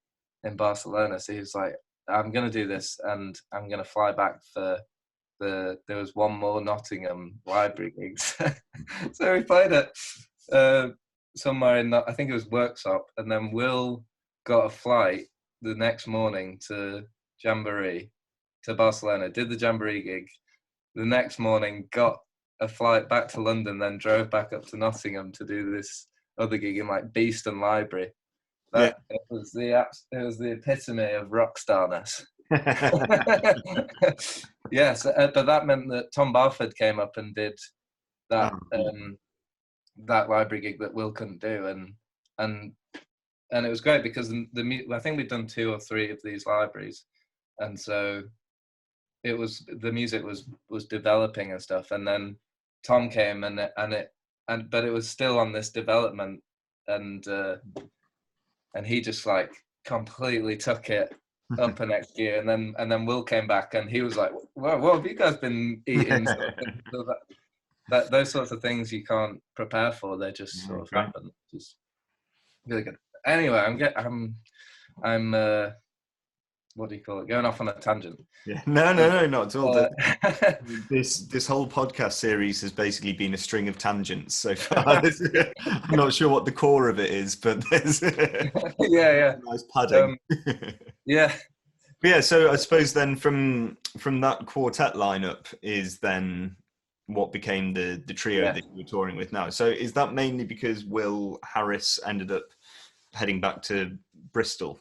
in Barcelona, so he was like, I'm going to do this and I'm going to fly back for there was one more Nottingham library gigs. So we played it somewhere in, I think it was Worksop, and then Will got a flight the next morning to Jamboree, to Barcelona, did the Jamboree gig. The next morning got a flight back to London, then drove back up to Nottingham to do this other gig in like Beeston Library. It was the epitome of rock starness. Yes, but that meant that Tom Barford came up and did that that library gig that Will couldn't do, and it was great because I think we'd done 2 or 3 of these libraries, and so the music was developing and stuff, and then Tom came but it was still on this development, and he just like completely took it up a next gear, and then Will came back and he was like, "Wow, what have you guys been eating?" So that those sorts of things you can't prepare for; they just sort of happen. Just really good. Anyway, I'm what do you call it? Going off on a tangent. Yeah. No, not at all. This whole podcast series has basically been a string of tangents so far. I'm not sure what the core of it is, but there's nice padding. Yeah. Yeah. So I suppose then from that quartet lineup is then what became the trio that you were touring with now. So is that mainly because Will Harris ended up heading back to Bristol?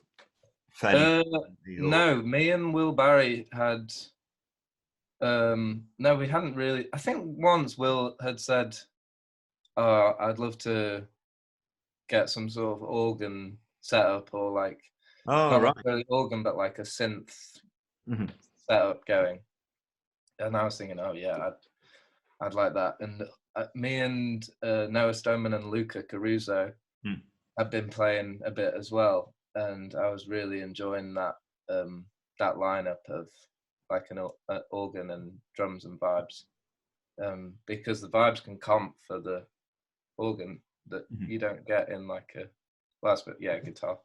No, me and Will Barry had no, we hadn't really. I think once Will had said, I'd love to get some sort of organ set up, or like not necessarily organ, but like a synth setup going. And I was thinking, oh yeah, I'd like that. And me and Noah Stoneman and Luca Caruso had been playing a bit as well, and I was really enjoying that that lineup of like an organ and drums and vibes, because the vibes can comp for the organ that you don't get in like a guitar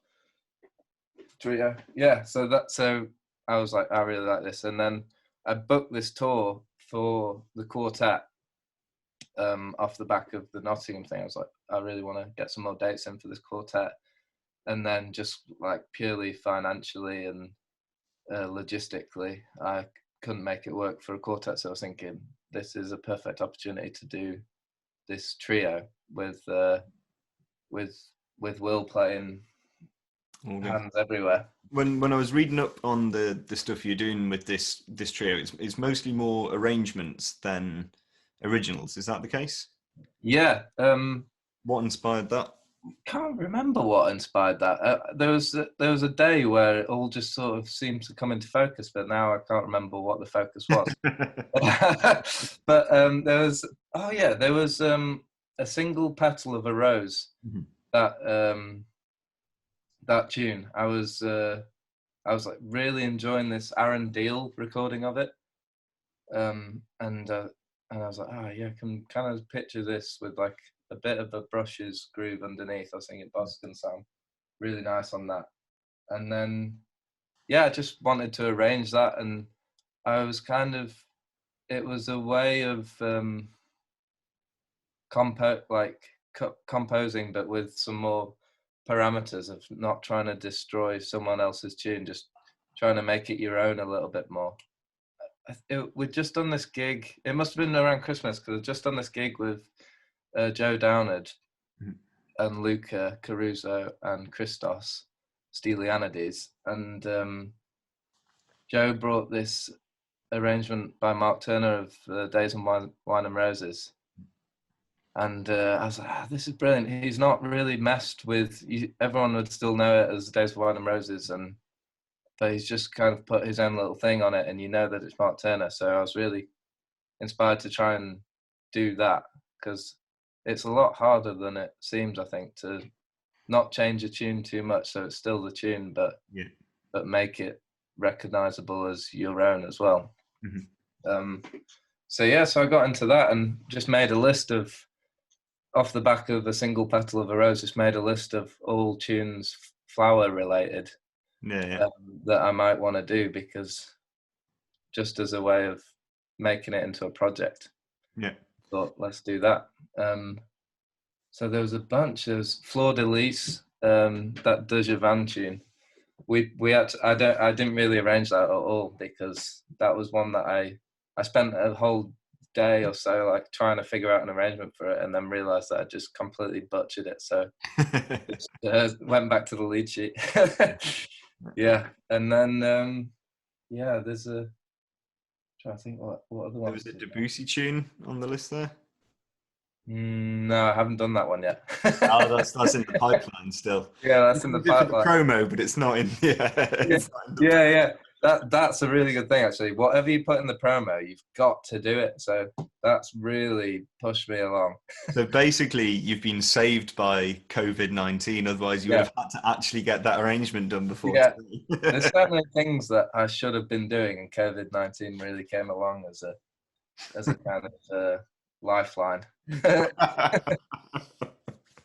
trio. Yeah, so I was like, I really like this, and then I booked this tour for the quartet off the back of the Nottingham thing. I was like, I really want to get some more dates in for this quartet. And then just like purely financially and logistically, I couldn't make it work for a quartet. So I was thinking, this is a perfect opportunity to do this trio with Will playing hands everywhere. When I was reading up on the stuff you're doing with this trio, it's mostly more arrangements than originals. Is that the case? Yeah. What inspired that? Can't remember what inspired that. There was a day where it all just sort of seemed to come into focus, but now I can't remember what the focus was. But there was a single petal of a rose. Mm-hmm. That tune. I was like really enjoying this Aaron Deal recording of it, and I was like, oh yeah, I can kind of picture this with like a bit of a brushes groove underneath. I was thinking Boss can sound really nice on that. And then, yeah, I just wanted to arrange that. And I was it was a way of composing, but with some more parameters of not trying to destroy someone else's tune, just trying to make it your own a little bit more. We'd just done this gig. It must have been around Christmas because I'd just done this gig with Joe Downard and Luca Caruso and Christos Stylianides, and Joe brought this arrangement by Mark Turner of Days of Wine and Roses, and I was like, this is brilliant. He's not really messed with, everyone would still know it as Days of Wine and Roses, but he's just kind of put his own little thing on it, and you know that it's Mark Turner. So I was really inspired to try and do that, because it's a lot harder than it seems, I think, to not change a tune too much so it's still the tune, but make it recognizable as your own as well. Mm-hmm. So I got into that and just made a list of, off the back of a single petal of a rose, just made a list of all tunes flower related that I might want to do, because just as a way of making it into a project. Yeah. Thought, let's do that. So there was a bunch. There was Florilegium, that De Javan tune. We had to, I didn't really arrange that at all, because that was one that I spent a whole day or so like trying to figure out an arrangement for it, and then realized that I just completely butchered it. So just, went back to the lead sheet. Yeah, and then there's a. Trying to think what other ones. There was a Debussy tune on the list there. No, I haven't done that one yet. Oh, that's in the pipeline still. Yeah, that's in the pipeline. The promo, but it's not in. Yeah. That's a really good thing, actually. Whatever you put in the promo, you've got to do it. So that's really pushed me along. So basically, you've been saved by COVID-19. Otherwise, you would have had to actually get that arrangement done before. Yeah, there's certainly things that I should have been doing, and COVID-19 really came along as a kind of lifeline.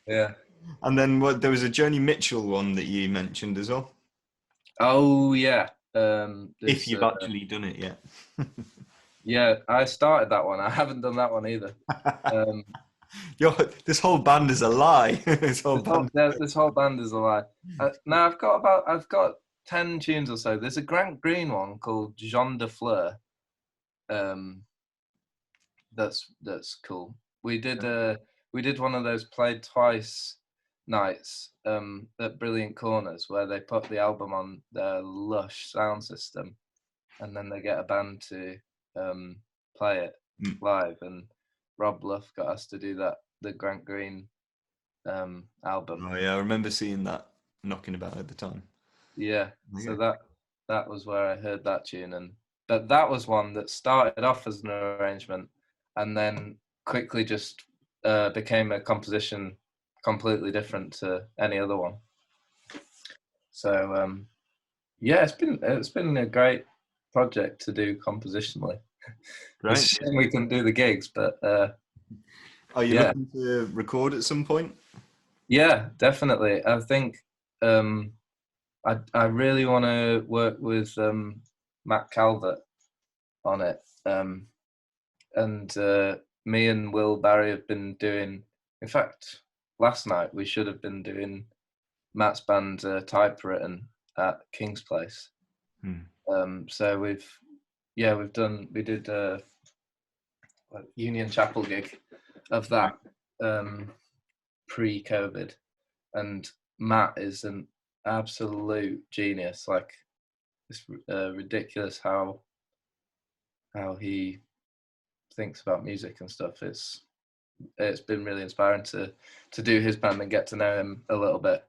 Yeah. And then there was a Joni Mitchell one that you mentioned as well. Oh yeah. If you've actually done it yet. Yeah, I started that one. I haven't done that one either. This whole band is a lie. This whole band is a lie. Now I've got 10 tunes or so. There's a Grant Green one called Jean de Fleur. That's cool. We did one of those played twice nights at Brilliant Corners, where they put the album on their lush sound system, and then they get a band to play it live. And Rob Luff got us to do the Grant Green album. Oh yeah, I remember seeing that knocking about at the time. Yeah, so that was where I heard that tune, but that was one that started off as an arrangement and then quickly just became a composition completely different to any other one. So it's been a great project to do compositionally. Right. It's a shame we couldn't do the gigs, but are you looking to record at some point? Yeah, definitely. I think I really want to work with Matt Calvert on it, and me and Will Barry have been doing. In fact, last night we should have been doing Matt's band Typewritten at King's Place. So we did a Union Chapel gig of that pre-COVID, and Matt is an absolute genius. Like, it's ridiculous how he thinks about music and stuff. It's been really inspiring to do his band and get to know him a little bit.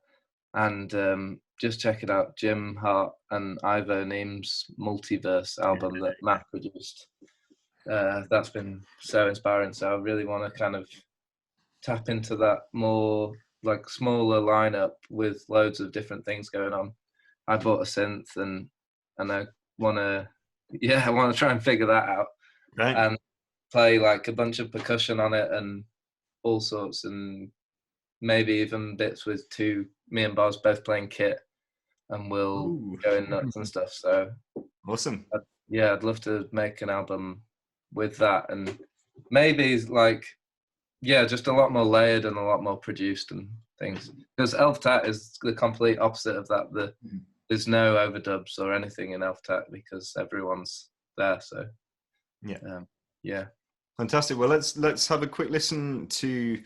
And just check it out, Jim Hart and Ivo Neem's Multiverse album that Matt produced. That's been so inspiring. So I really want to kind of tap into that more like smaller lineup with loads of different things going on. I bought a synth and I want to try and figure that out, right, and play like a bunch of percussion on it and all sorts, and maybe even bits with me and Boz both playing kit, and we'll go in nuts and stuff. So awesome. I'd love to make an album with that, and maybe like just a lot more layered and a lot more produced and things, because Elftet is the complete opposite of that. There's no overdubs or anything in Elftet because everyone's there. So yeah. Fantastic. Well, let's have a quick listen to.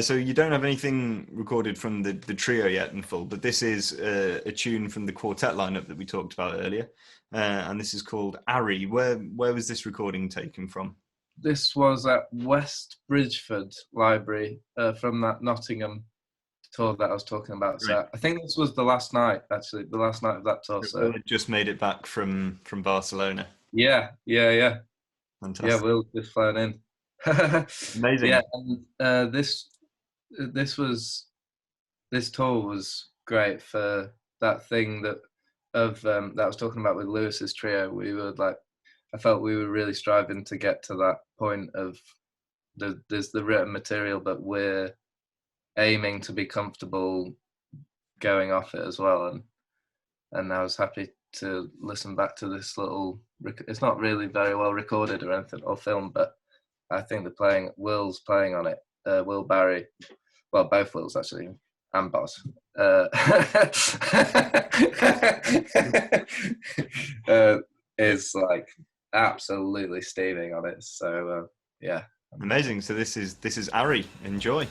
So you don't have anything recorded from the trio yet in full, but this is a tune from the quartet lineup that we talked about earlier, and this is called Ari. Where was this recording taken from? This was at West Bridgeford Library from that Nottingham tour that I was talking about. Right. So I think this was the last night, actually, the last night of that tour. So it just made it back from Barcelona. Yeah. Fantastic. Yeah, Will's just flown in. Amazing. Yeah, and this tour was great for that thing that I was talking about with Lewis's trio. I felt we were really striving to get to that point of there's the written material, but we're aiming to be comfortable going off it as well. And I was happy to listen back to this little. It's not really very well recorded or anything or filmed, but I think Will's playing on it. Will Barry, well, both Wills actually, and Boz. Is like absolutely steaming on it. So yeah. Amazing. So this is Ari. Enjoy.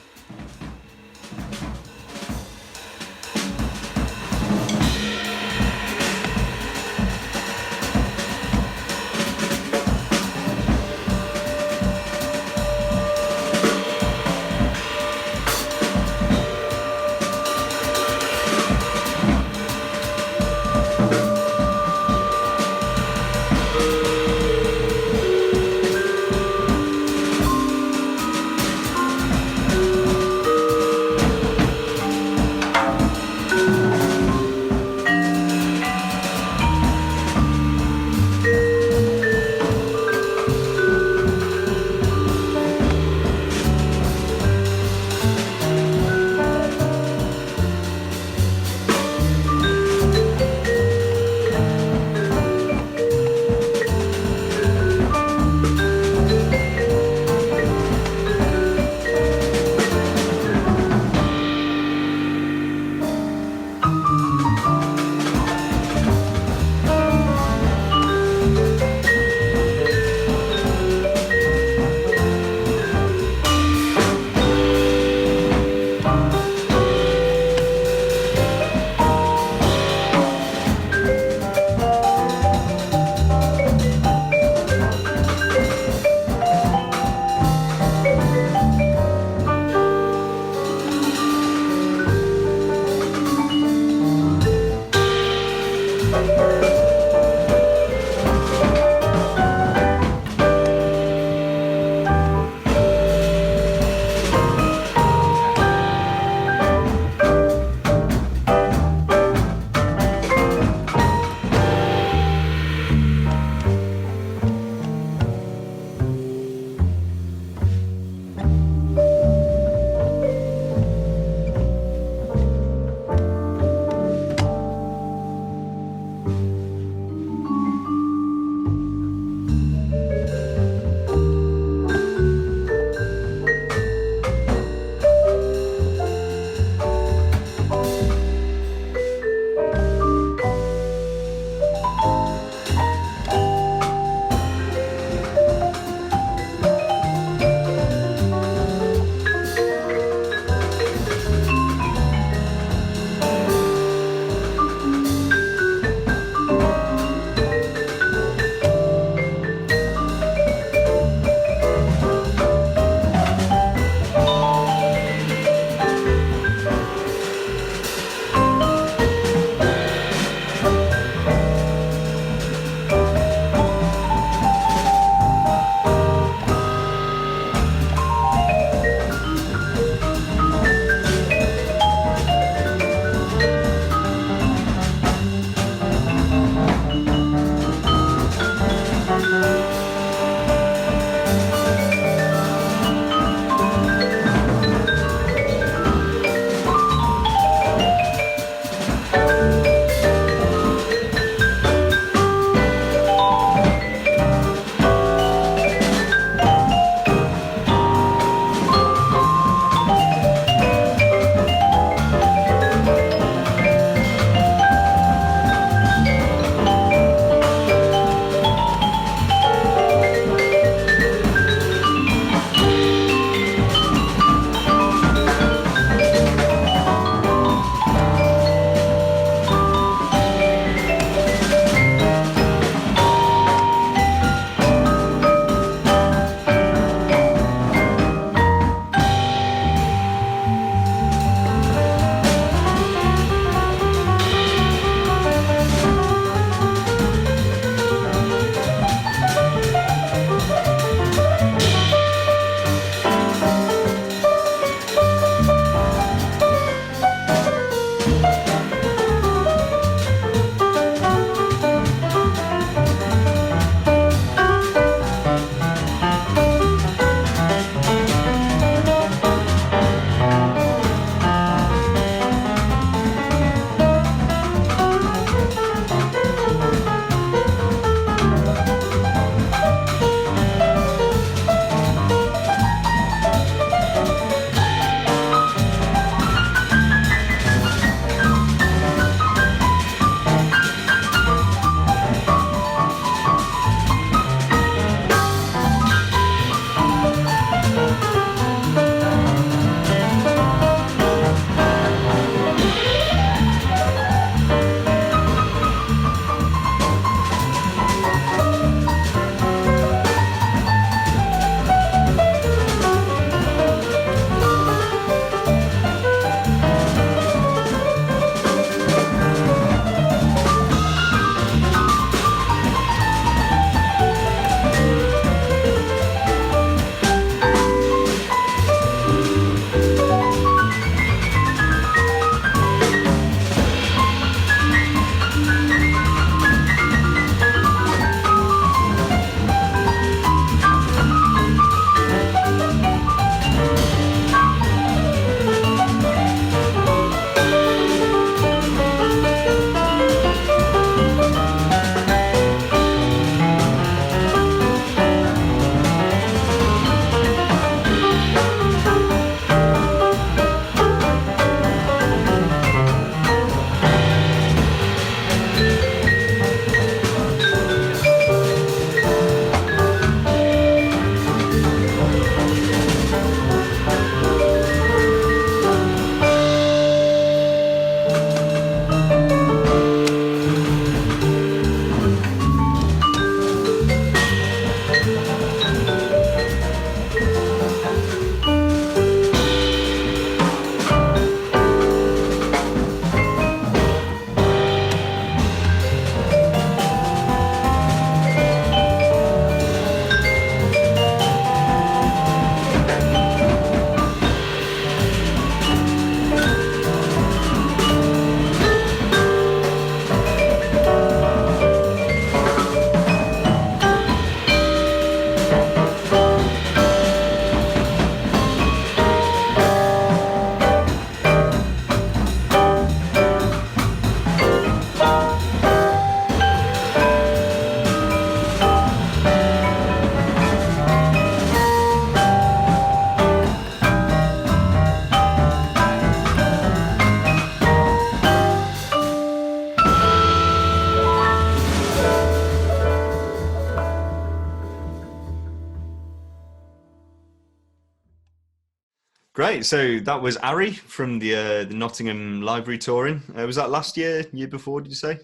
Great. So that was Ari from the Nottingham Library touring. Was that last year, year before? Did you say?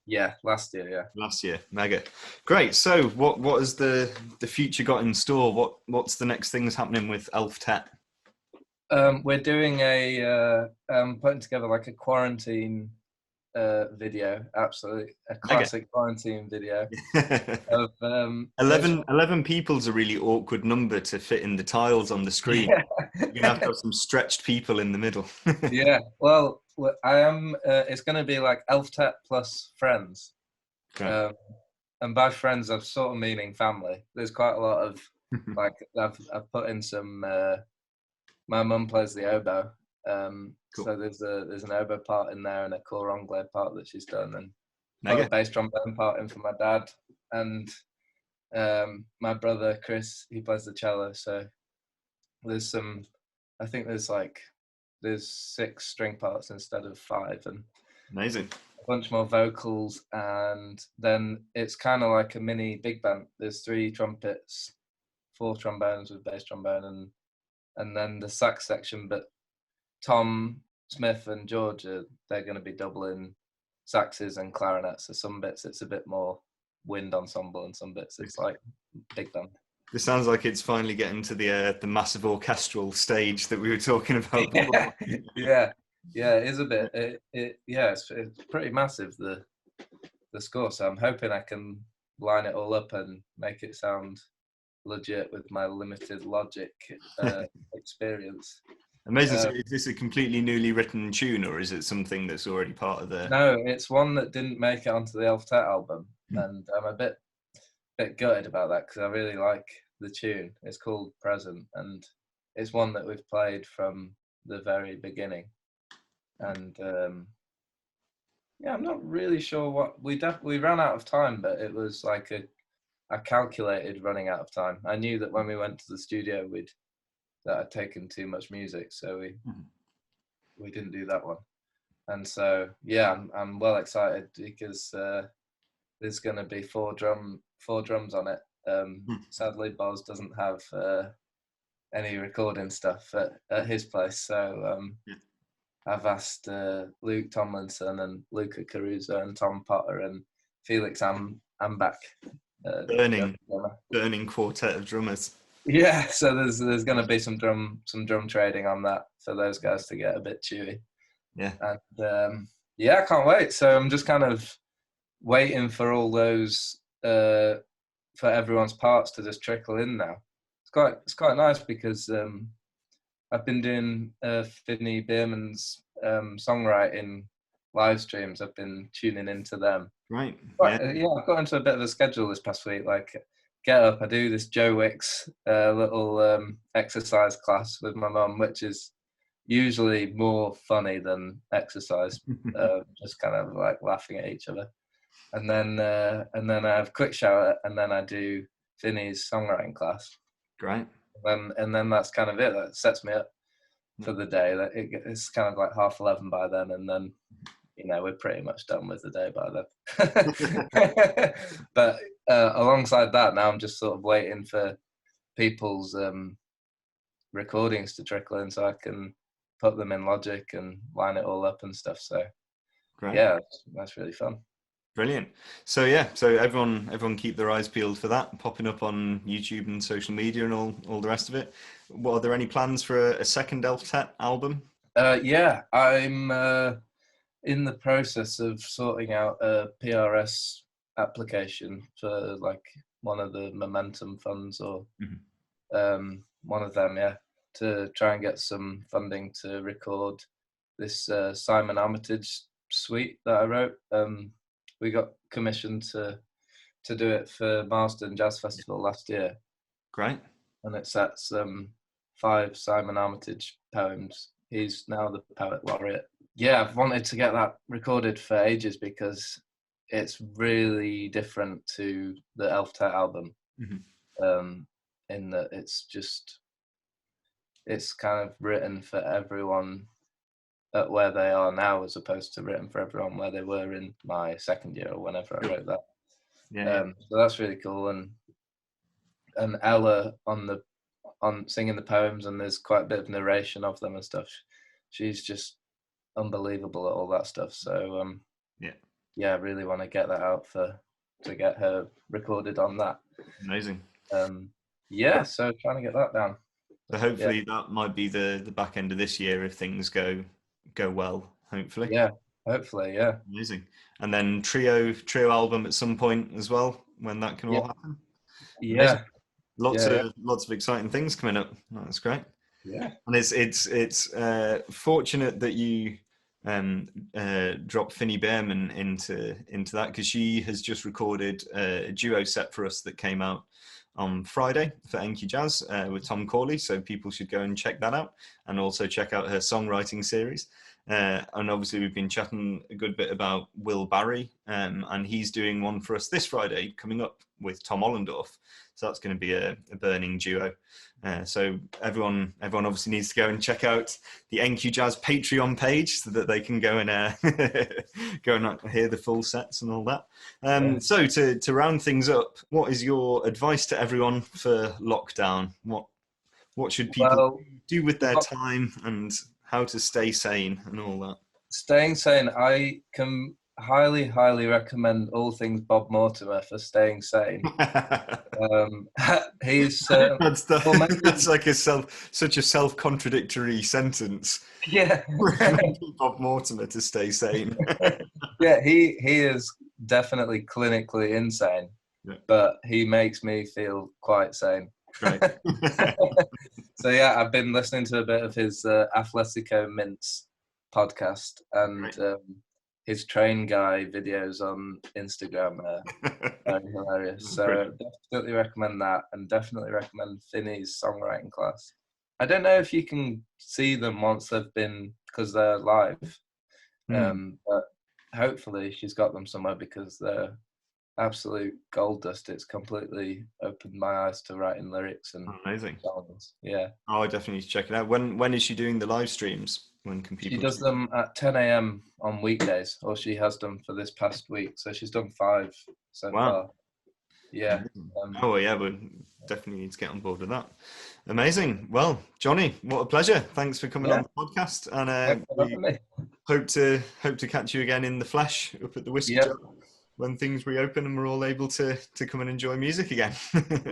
Yeah, last year. Yeah. Last year. Mega. Great. So what has the future got in store? What's the next things happening with Elftet? We're doing putting together like a quarantine video, absolutely a classic quarantine video of 11 people's a really awkward number to fit in the tiles on the screen. You're gonna have to have some stretched people in the middle. Yeah, well, I am. It's going to be like Elftet plus friends, Okay. and by friends, I'm sort of meaning family. There's quite a lot of like I've put in some. My mum plays the oboe, Cool. so there's an oboe part in there and a cor anglais part that she's done, and put Mega. a bass trombone part in for my dad, and my brother Chris, he plays the cello. So there's some. I think there's 6 string parts instead of 5, and Amazing. a bunch more vocals, and then it's kind of like a mini big band. There's 3 trumpets, 4 trombones with bass trombone, and then the sax section. But Tom Smith and Georgia, they're going to be doubling saxes and clarinets. So some bits it's a bit more wind ensemble, and some bits it's like big band. This sounds like it's finally getting to the massive orchestral stage that we were talking about before. Yeah, it is a bit. It's pretty massive, the score. So I'm hoping I can line it all up and make it sound legit with my limited Logic experience. Amazing. So is this a completely newly written tune, or is it something that's already part of the? No, it's one that didn't make it onto the Elftet album, and I'm a bit gutted about that because I really like the tune. It's called Present, and it's one that we've played from the very beginning. And I'm not really sure what we ran out of time, but it was like a calculated running out of time. I knew that when we went to the studio that I'd taken too much music, so we didn't do that one. And so I'm well excited because there's going to be 4 drums on it. Sadly, Boz doesn't have any recording stuff at his place, so I've asked Luke Tomlinson and Luca Caruso and Tom Potter and Felix Ambach. Burning quartet of drummers. Yeah, so there's going to be some drum trading on that for those guys to get a bit chewy. Yeah, and I can't wait. So I'm just kind of waiting for all those for everyone's parts to just trickle in now. It's quite nice because I've been doing Finney Bierman's songwriting live streams. I've been tuning into them. Right. I've got into a bit of a schedule this past week. Like, get up, I do this Joe Wicks little exercise class with my mum, which is usually more funny than exercise. Just kind of like laughing at each other. And then I have a quick shower, and then I do Finney's songwriting class. Great. And then that's kind of it. That sets me up for the day. It's kind of like 11:30 by then, and then we're pretty much done with the day by then. But alongside that, now I'm just sort of waiting for people's recordings to trickle in so I can put them in Logic and line it all up and stuff. So great. Yeah, that's really fun. Brilliant. So everyone keep their eyes peeled for that, popping up on YouTube and social media and all the rest of it. Are there any plans for a second Elftet album? I'm in the process of sorting out a PRS application for like one of the Momentum funds or one of them, to try and get some funding to record this Simon Armitage suite that I wrote. We got commissioned to do it for Marsden Jazz Festival last year. Great. And it sets 5 Simon Armitage poems. He's now the poet laureate. Yeah, I've wanted to get that recorded for ages because it's really different to the Elftet album. In that it's kind of written for everyone at where they are now, as opposed to written for everyone where they were in my second year or whenever I wrote that. So that's really cool. And Ella on on singing the poems, and there's quite a bit of narration of them and stuff. She's just unbelievable at all that stuff. So I really want to get that out to get her recorded on that. Amazing. So trying to get that down. So hopefully that might be the back end of this year if things go well. Hopefully. Yeah. Hopefully. Yeah. Amazing. And then trio album at some point as well, when that can all happen. Yeah. Amazing. Lots of exciting things coming up. That's great. Yeah. And it's fortunate that you dropped Finny Behrman into that, because she has just recorded a duo set for us that came out on Friday for Enki Jazz with Tom Corley, so people should go and check that out, and also check out her songwriting series. And obviously we've been chatting a good bit about Will Barry, and he's doing one for us this Friday coming up with Tom Ollendorf. So that's going to be a burning duo. So everyone obviously needs to go and check out the Enki Jazz Patreon page so that they can go and go and hear the full sets and all that. So to round things up, what is your advice to everyone for lockdown? What should people do with their time, and how to stay sane and all that? Staying sane, I can highly recommend all things Bob Mortimer for staying sane. He's that's like such a self-contradictory sentence. Yeah. Recommending Bob Mortimer to stay sane. Yeah, he is definitely clinically insane, but he makes me feel quite sane. Right. So I've been listening to a bit of his Atletico Mints podcast, and his train guy videos on Instagram are very hilarious. So definitely recommend that, and definitely recommend Finny's songwriting class. I don't know if you can see them once they've been, because they're live, but hopefully she's got them somewhere, because they're absolute gold dust. It's completely opened my eyes to writing lyrics and amazing songs. Yeah. I definitely need to check it out. When is she doing the live streams? When can people? She does them at 10 a.m. on weekdays, or she has done for this past week. So she's done 5 so far. Yeah. We definitely need to get on board with that. Amazing. Well, Jonny, what a pleasure. Thanks for coming on the podcast, and we hope to catch you again in the flesh up at the Whiskey Jar when things reopen and we're all able to come and enjoy music again.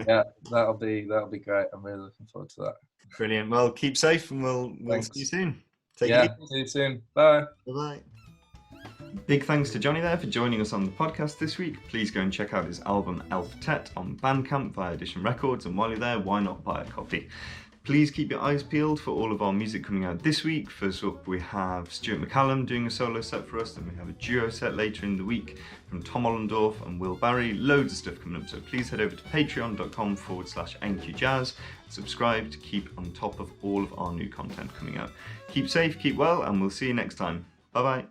Yeah, that'll be great. I'm really looking forward to that. Brilliant. Well, keep safe, and we'll see you soon. Take it easy. See you soon. Bye. Bye. Big thanks to Jonny there for joining us on the podcast this week. Please go and check out his album Elftet on Bandcamp via Edition Records, and while you're there, why not buy a copy? Please keep your eyes peeled for all of our music coming out this week. First up, we have Stuart McCallum doing a solo set for us, then we have a duo set later in the week from Tom Ollendorf and Will Barry. Loads of stuff coming up, so please head over to patreon.com/NQJazz, subscribe to keep on top of all of our new content coming out. Keep safe, keep well, and we'll see you next time. Bye bye.